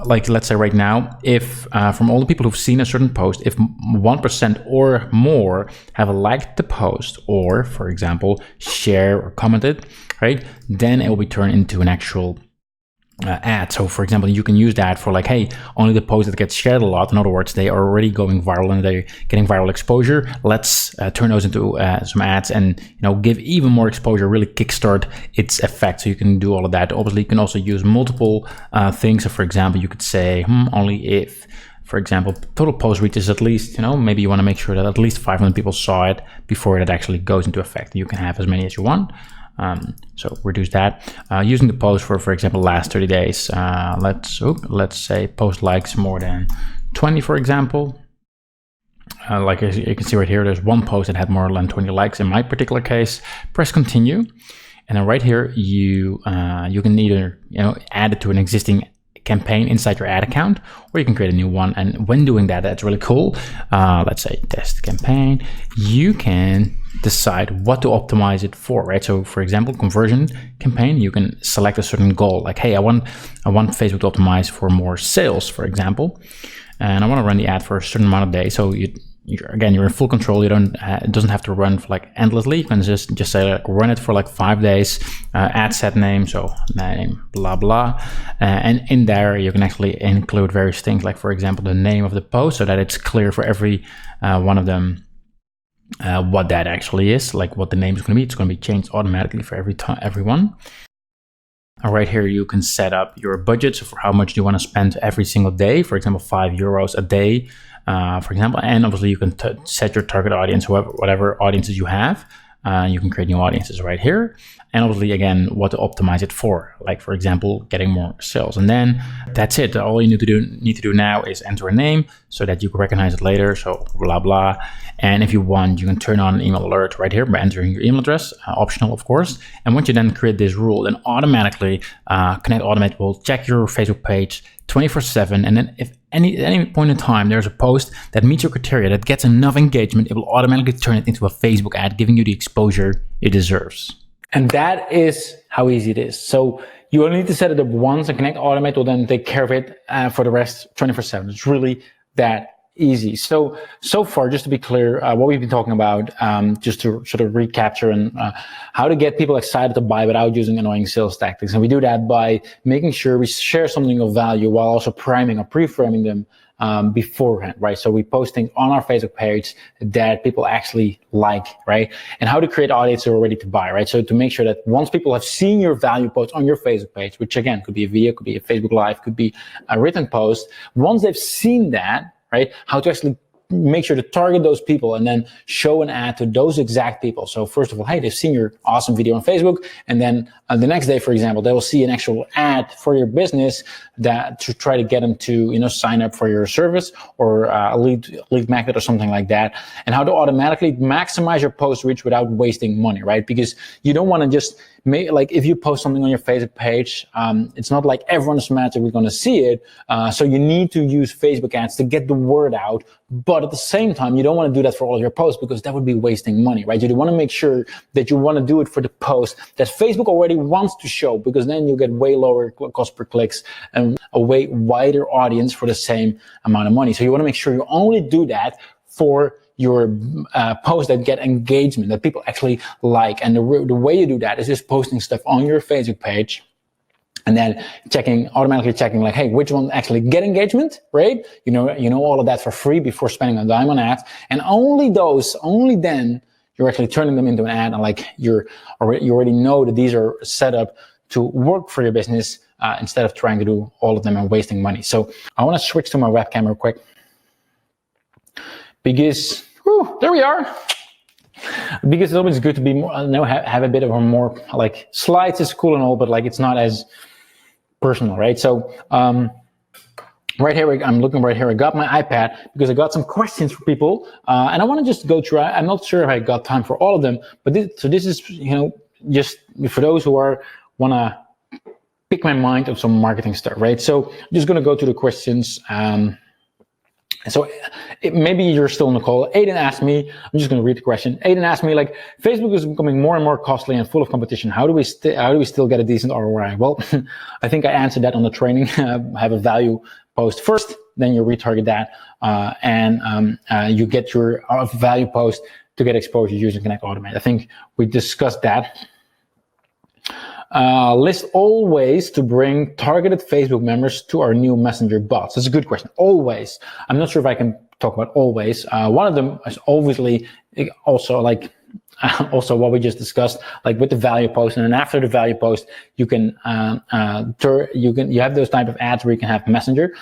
let's say right now, if from all the people who've seen a certain post, if 1% or more have liked the post, or for example, share or commented, right, then it will be turned into an actual ad. So for example, you can use that for hey, only the posts that get shared a lot, in other words, they are already going viral and they're getting viral exposure, let's turn those into some ads and give even more exposure, really kickstart its effect. So you can do all of that. Obviously, you can also use multiple things. So for example, you could say only if, for example, total post reaches at least, maybe you want to make sure that at least 500 people saw it before it actually goes into effect. You can have as many as you want. So reduce that. Using the post for example, last 30 days. Let's say post likes more than 20, for example. As you can see right here, there's one post that had more than 20 likes in my particular case. Press continue. And then right here, you can either add it to an existing campaign inside your ad account, or you can create a new one. And when doing that, that's really cool. Let's say test campaign. You can decide what to optimize it for, right? So for example, conversion campaign, you can select a certain goal, hey, I want Facebook to optimize for more sales, for example, and I want to run the ad for a certain amount of days. So you're in full control. You don't it doesn't have to run for endlessly. You can just say run it for 5 days. Ad set name, so name blah blah, and in there you can actually include various things, for example, the name of the post, so that it's clear for every one of them what that actually is, what the name is going to be. It's going to be changed automatically for everyone. Right here, you can set up your budget, so for how much do you want to spend every single day, for example, €5 a day, for example. And obviously you can set your target audience, whatever audiences you have. You can create new audiences right here. And obviously, again, what to optimize it for, for example, getting more sales. And then that's it. All you need to do now is enter a name so that you can recognize it later. So blah, blah. And if you want, you can turn on an email alert right here by entering your email address, optional, of course. And once you then create this rule, then automatically Connect Automate will check your Facebook page 24/7. And then if at any point in time there's a post that meets your criteria, that gets enough engagement, it will automatically turn it into a Facebook ad, giving you the exposure it deserves. And that is how easy it is. So you only need to set it up once, and Connect Automate will then take care of it for the rest 24/7. It's really that easy. So far, just to be clear, what we've been talking about, just to sort of recapture and how to get people excited to buy without using annoying sales tactics. And we do that by making sure we share something of value while also priming or pre-framing them beforehand, right? So we post things on our Facebook page that people actually like, right? And how to create audience who are ready to buy, right? So to make sure that once people have seen your value post on your Facebook page, which again could be a video, could be a Facebook Live, could be a written post, once they've seen that, right, how to actually make sure to target those people and then show an ad to those exact people. So first of all, hey, they've seen your awesome video on Facebook, and then the next day, for example, they will see an actual ad for your business that to try to get them to, you know, sign up for your service or a lead magnet or something like that, and how to automatically maximize your post reach without wasting money, right? Because you don't want to just make, like, if you post something on your Facebook page, it's not like everyone is magically going to see it. So you need to use Facebook ads to get the word out. But at the same time, you don't want to do that for all of your posts because that would be wasting money, right? You want to make sure that you want to do it for the post that Facebook already wants to show, because then you get way lower cost per clicks and a way wider audience for the same amount of money. So you want to make sure you only do that for your posts that get engagement, that people actually like. And the way you do that is just posting stuff on your Facebook page and then automatically checking like, hey, which one actually get engagement, right? You know all of that for free before spending a dime on ads. And only then you're actually turning them into an ad, and like you already know that these are set up to work for your business instead of trying to do all of them and wasting money. So I want to switch to my webcam real quick because there we are. Because it's always good to be more, have a bit of a more, like, slides is cool and all, but like it's not as personal, right? So right here, I'm looking right here. I got my iPad because I got some questions for people, and I want to just go through. I'm not sure if I got time for all of them, but this is, you know, just for those who want to pick my mind of some marketing stuff, right? So I'm just going to go to the questions. So maybe you're still on the call. Aiden asked me, I'm just going to read the question. Aiden asked me, like, Facebook is becoming more and more costly and full of competition. How do we still get a decent ROI? Well, I think I answered that on the training. Have a value post first, then you retarget that, and you get your value post to get exposure using Connect Automate. I think we discussed that. List all ways to bring targeted Facebook members to our new Messenger bots. That's a good question. Always. I'm not sure if I can talk about always. One of them is obviously also like also what we just discussed, like with the value post, and then after the value post, you can you have those type of ads where you can have Messenger.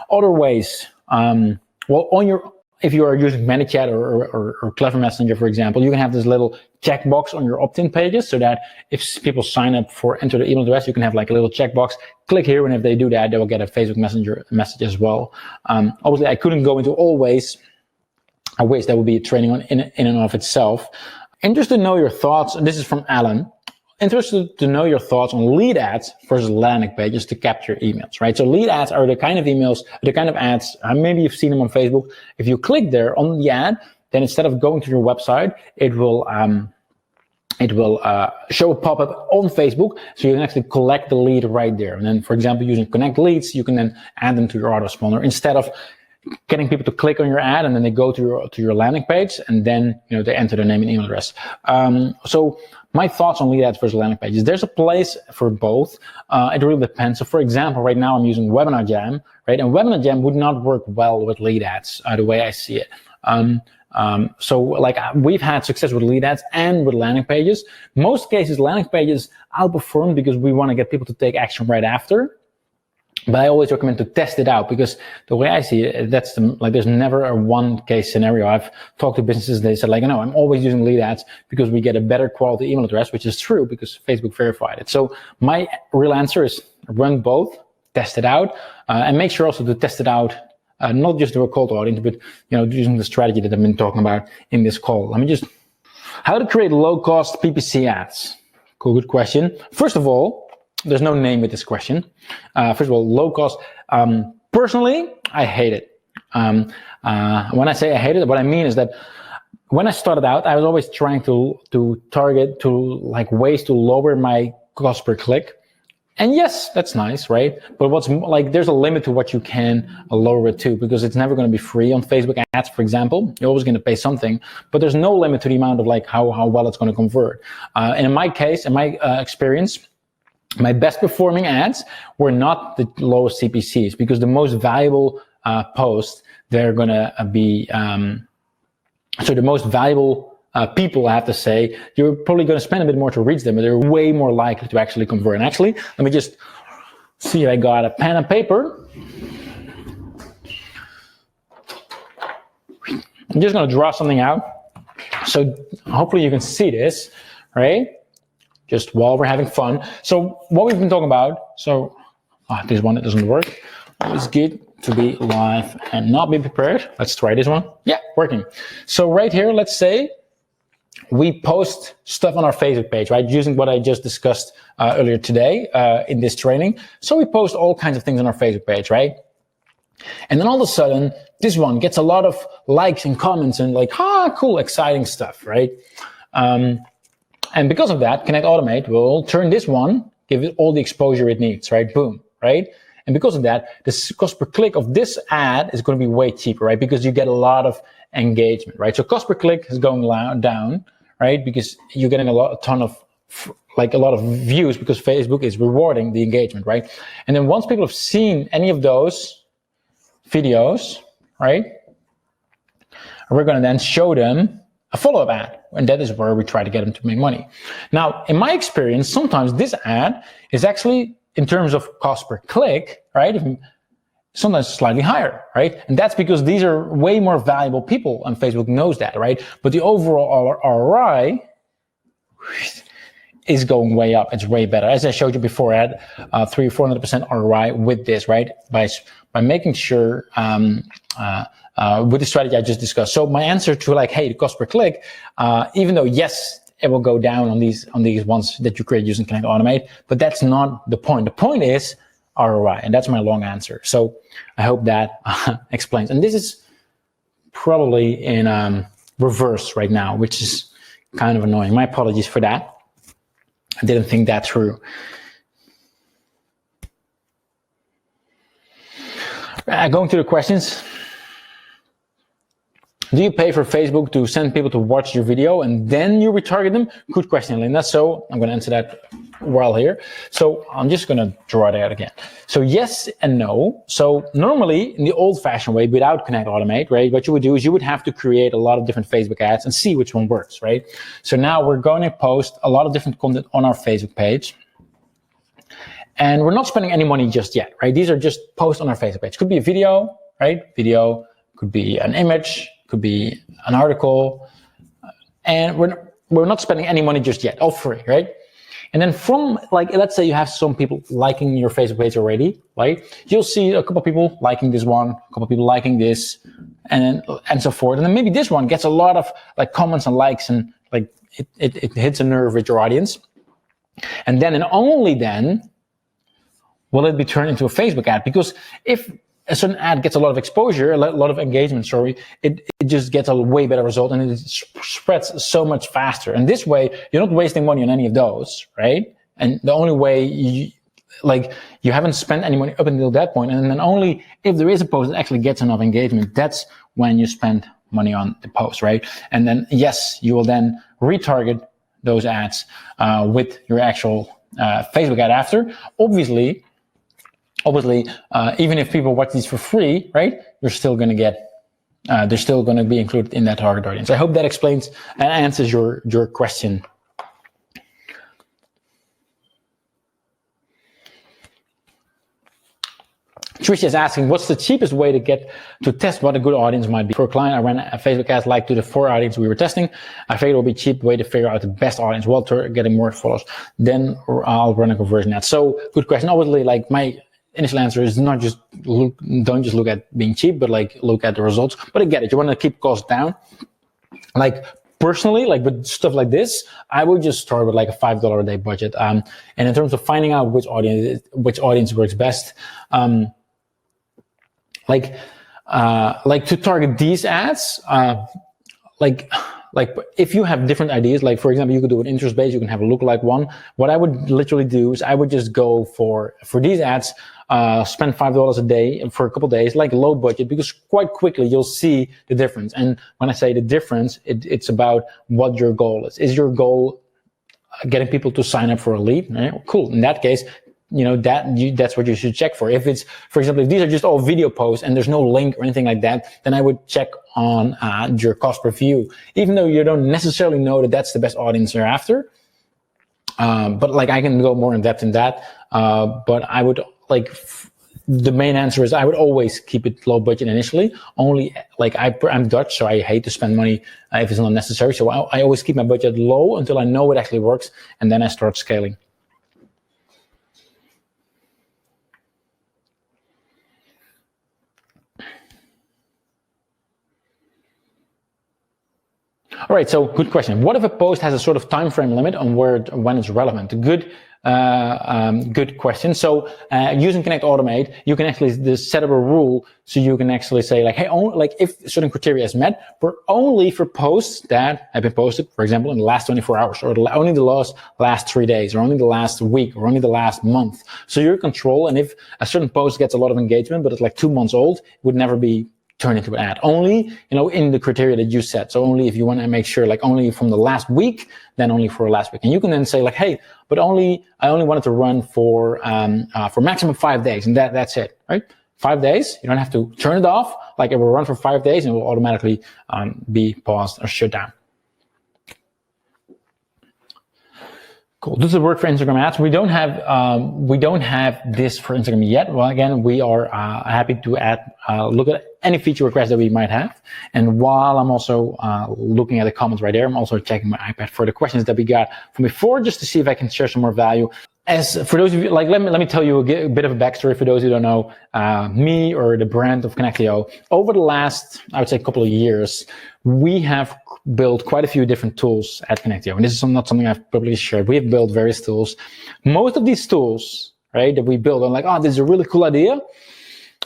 Other ways, well, if you are using ManyChat or Clever Messenger, for example, you can have this little checkbox on your opt-in pages so that if people sign up for enter the email address, you can have like a little checkbox, click here, and if they do that, they will get a Facebook Messenger message as well. Obviously, I couldn't go into all ways. I wish that would be a training on in and of itself. Interested to know your thoughts, and this is from Alan. Interested to know your thoughts on lead ads versus landing pages to capture emails, right? So lead ads are the kind of emails, the kind of ads, maybe you've seen them on Facebook. If you click there on the ad, then instead of going to your website, it will show a pop-up on Facebook, so you can actually collect the lead right there. And then, for example, using Connect Leads, you can then add them to your autoresponder instead of getting people to click on your ad and then they go to your landing page and then they enter their name and email address. So my thoughts on lead ads versus landing pages. There's a place for both. It really depends. So for example, right now I'm using Webinar Jam, right? And Webinar Jam would not work well with lead ads the way I see it. So like we've had success with lead ads and with landing pages. Most cases, landing pages outperform because we want to get people to take action right after. But I always recommend to test it out because the way I see it, there's never a one case scenario. I've talked to businesses, they said no, I'm always using lead ads because we get a better quality email address, which is true because Facebook verified it. So my real answer is run both, test it out, and make sure also to test it out, not just to a cold audience, but using the strategy that I've been talking about in this call. How to create low cost PPC ads? Cool, good question. First of all, there's no name with this question. First of all, low cost. Personally, I hate it. When I say I hate it, what I mean is that when I started out, I was always trying to target ways to lower my cost per click And yes, that's nice, right? But what's like, there's a limit to what you can lower it to, because it's never going to be free on Facebook ads, for example. You're always going to pay something, but there's no limit to the amount of like how well it's going to convert. And in my case, in my experience, my best performing ads were not the lowest CPCs, because the most valuable posts, they're going to be, so the most valuable people, I have to say, you're probably going to spend a bit more to reach them, but they're way more likely to actually convert. And actually, let me just see if I got a pen and paper. I'm just going to draw something out. So hopefully you can see this, right? Just while we're having fun. So what we've been talking about, so this one, it doesn't work. It's good to be live and not be prepared. Let's try this one. Yeah, working. So right here, let's say we post stuff on our Facebook page, right? Using what I just discussed earlier today in this training. So we post all kinds of things on our Facebook page, right? And then all of a sudden, this one gets a lot of likes and comments and like, cool, exciting stuff, right? And because of that, Connect Automate will turn this one, give it all the exposure it needs, right? Boom, right? And because of that, the cost per click of this ad is going to be way cheaper, right? Because you get a lot of engagement, right? So cost per click is going down, right? Because you're getting a lot of views, because Facebook is rewarding the engagement, right? And then once people have seen any of those videos, right, we're going to then show them a follow-up ad, and that is where we try to get them to make money. Now, in my experience, sometimes this ad is actually, in terms of cost per click, right, sometimes slightly higher, right? And that's because these are way more valuable people, and Facebook knows that, right? But the overall ROI is going way up. It's way better. As I showed you before, I had 300-400% ROI with this, right? By making sure, with the strategy I just discussed. So my answer to like, hey, the cost per click, even though yes, it will go down on these ones that you create using Connect Automate, but that's not the point. The point is ROI, and that's my long answer. So I hope that explains. And this is probably in reverse right now, which is kind of annoying. My apologies for that. I didn't think that through. Going to the questions. Do you pay for Facebook to send people to watch your video and then you retarget them? Good question, Linda. So I'm going to answer that while here. So I'm just going to draw that again. So yes and no. So normally in the old-fashioned way, without Connect Automate, right, what you would do is you would have to create a lot of different Facebook ads and see which one works, right? So now we're going to post a lot of different content on our Facebook page. And we're not spending any money just yet, right? These are just posts on our Facebook page. Could be a video, right? Video, could be an image, could be an article, and we're not spending any money just yet, all free, right? And then from, like, let's say you have some people liking your Facebook page already, right? You'll see a couple of people liking this one, a couple of people liking this, and so forth. And then maybe this one gets a lot of like comments and likes, and like it hits a nerve with your audience. And then and only then will it be turned into a Facebook ad, because if a certain ad gets a lot of exposure, a lot of engagement, it just gets a way better result, and it spreads so much faster. And this way, you're not wasting money on any of those, right? And the only way you haven't spent any money up until that point, and then only if there is a post that actually gets enough engagement, that's when you spend money on the post, right? And then yes, you will then retarget those ads with your actual Facebook ad after. Obviously, even if people watch these for free, right, you're still going to get, they're still going to be included in that target audience. I hope that explains and answers your question. Tricia is asking, what's the cheapest way to test what a good audience might be? For a client, I ran a Facebook ads like to the 4 audience we were testing. I figured it would be a cheap way to figure out the best audience while getting more followers. Then I'll run a conversion ad. So good question. Obviously, like my initial answer is don't just look at being cheap, but like look at the results. But I get it. You want to keep costs down. Like personally, like with stuff like this, I would just start with like a $5 a day budget. And in terms of finding out which audience works best, like to target these ads, like like if you have different ideas, like for example, you could do an interest based, you can have a lookalike one. What I would literally do is I would just go for these ads, spend $5 a day for a couple of days, like low budget, because quite quickly you'll see the difference. And when I say the difference, it's about what your goal is. Is your goal getting people to sign up for a lead? Cool. In that case, that's what you should check for. If it's, for example, if these are just all video posts and there's no link or anything like that, then I would check on your cost per view, even though you don't necessarily know that that's the best audience you're after. But like I can go more in depth in that. But I would the main answer is I would always keep it low budget initially. Only like I'm Dutch, so I hate to spend money if it's not necessary. So I always keep my budget low until I know it actually works, and then I start scaling. All right, so good question. What if a post has a sort of time frame limit on when it's relevant? Good question. So using Connect Automate, you can actually just set up a rule so you can actually say like, hey, if certain criteria is met, but only for posts that have been posted, for example, in the last 24 hours, or only the last 3 days, or only the last week, or only the last month. So you're in control, and if a certain post gets a lot of engagement, but it's like 2 months old, it would never be turn into an ad. Only, in the criteria that you set. So only if you want to make sure, like only from the last week, then only for last week. And you can then say like, hey, but I only want it to run for maximum 5 days, and that's it, right? 5 days, you don't have to turn it off. Like it will run for 5 days and it will automatically be paused or shut down. Cool. Does it work for Instagram ads? We don't have this for Instagram yet. Well, again, we are happy to look at any feature requests that we might have. And while I'm also looking at the comments right there, I'm also checking my iPad for the questions that we got from before, just to see if I can share some more value. As for those of you, like, let me tell you a bit of a backstory for those who don't know me or the brand of Connectio. Over the last, I would say, couple of years, we have built quite a few different tools at Connectio, and this is not something I've publicly shared. We have built various tools. Most of these tools, right, that we build, I'm like, oh, this is a really cool idea.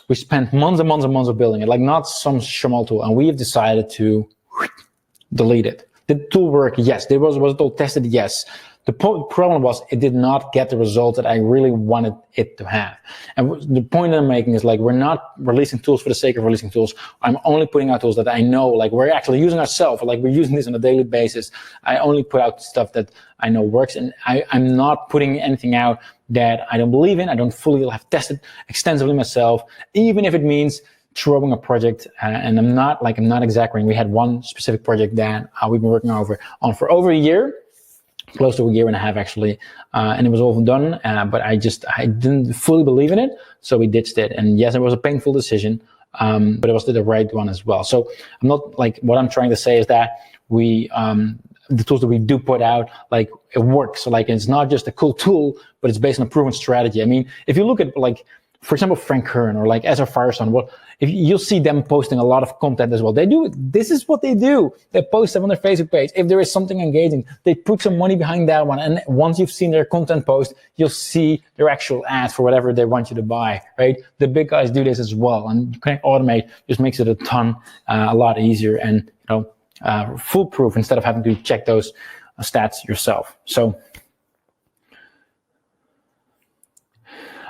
We spent months and months and months of building it, like not some small tool, and we have decided to delete it. Did the tool work? Yes. Was it all tested? Yes. The problem was it did not get the result that I really wanted it to have. And the point I'm making is like, we're not releasing tools for the sake of releasing tools. I'm only putting out tools that I know, like we're actually using ourselves, like we're using this on a daily basis. I only put out stuff that I know works, and I'm not putting anything out that I don't believe in. I don't fully have tested extensively myself, even if it means throwing a project, and I'm not exaggerating. We had one specific project that we've been working on for over a year, close to a year and a half actually, and it was all done, but I didn't fully believe in it, so we ditched it. And yes, it was a painful decision, but it was the right one as well. So I'm not like, what I'm trying to say is that we the tools that we do put out, like it works. So like it's not just a cool tool, but it's based on a proven strategy. I mean, if you look at like, for example, Frank Kern or like Ezra Firestone, if you'll see them posting a lot of content as well. This is what they do. They post them on their Facebook page. If there is something engaging, they put some money behind that one. And once you've seen their content post, you'll see their actual ad for whatever they want you to buy, right? The big guys do this as well. And Connect Automate just makes it a lot easier and, foolproof instead of having to check those stats yourself. So,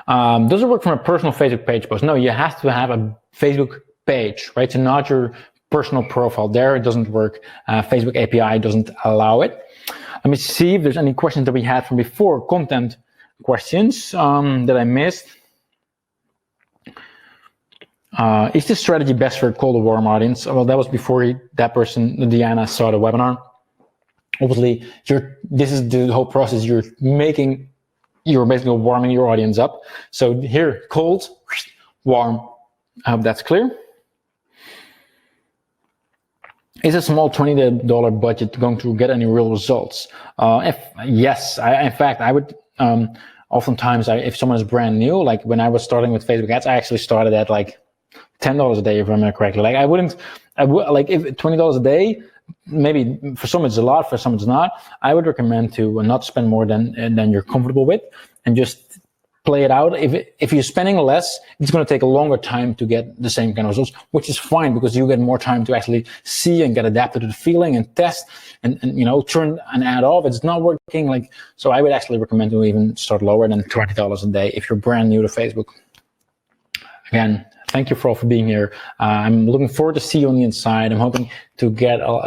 does it work from a personal Facebook page post? No, you have to have a Facebook page, right? So not your personal profile. There it doesn't work. Facebook API doesn't allow it. Let me see if there's any questions that we had from before. Content questions that I missed. Is this strategy best for a cold or warm audience? Well, that was before that person, Diana, saw the webinar. Obviously, this is the whole process. You're basically warming your audience up. So here, cold, warm. I hope that's clear. Is a small $20 budget going to get any real results? Yes, in fact, I would, oftentimes, if someone is brand new, like when I was starting with Facebook ads, I actually started at like $10 a day, if I remember correctly. Like if $20 a day, maybe for some it's a lot, for some it's not. I would recommend to not spend more than you're comfortable with, and just play it out. If you're spending less, it's going to take a longer time to get the same kind of results, which is fine because you get more time to actually see and get adapted to the feeling and test and turn an ad off. It's not working. So I would actually recommend to even start lower than $20 a day if you're brand new to Facebook. Again, thank you for being here. I'm looking forward to see you on the inside. I'm hoping to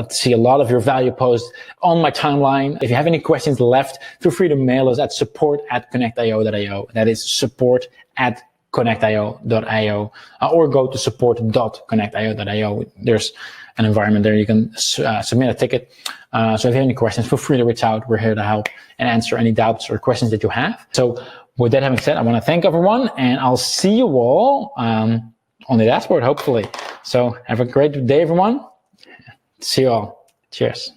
see a lot of your value posts on my timeline. If you have any questions left, feel free to mail us at support@connectio.io. That is support@connectio.io, or go to support.connectio.io. There's an environment there. You can submit a ticket. So if you have any questions, feel free to reach out. We're here to help and answer any doubts or questions that you have. So with that having said, I want to thank everyone, and I'll see you all on the dashboard, hopefully. So have a great day, everyone. See you all. Cheers.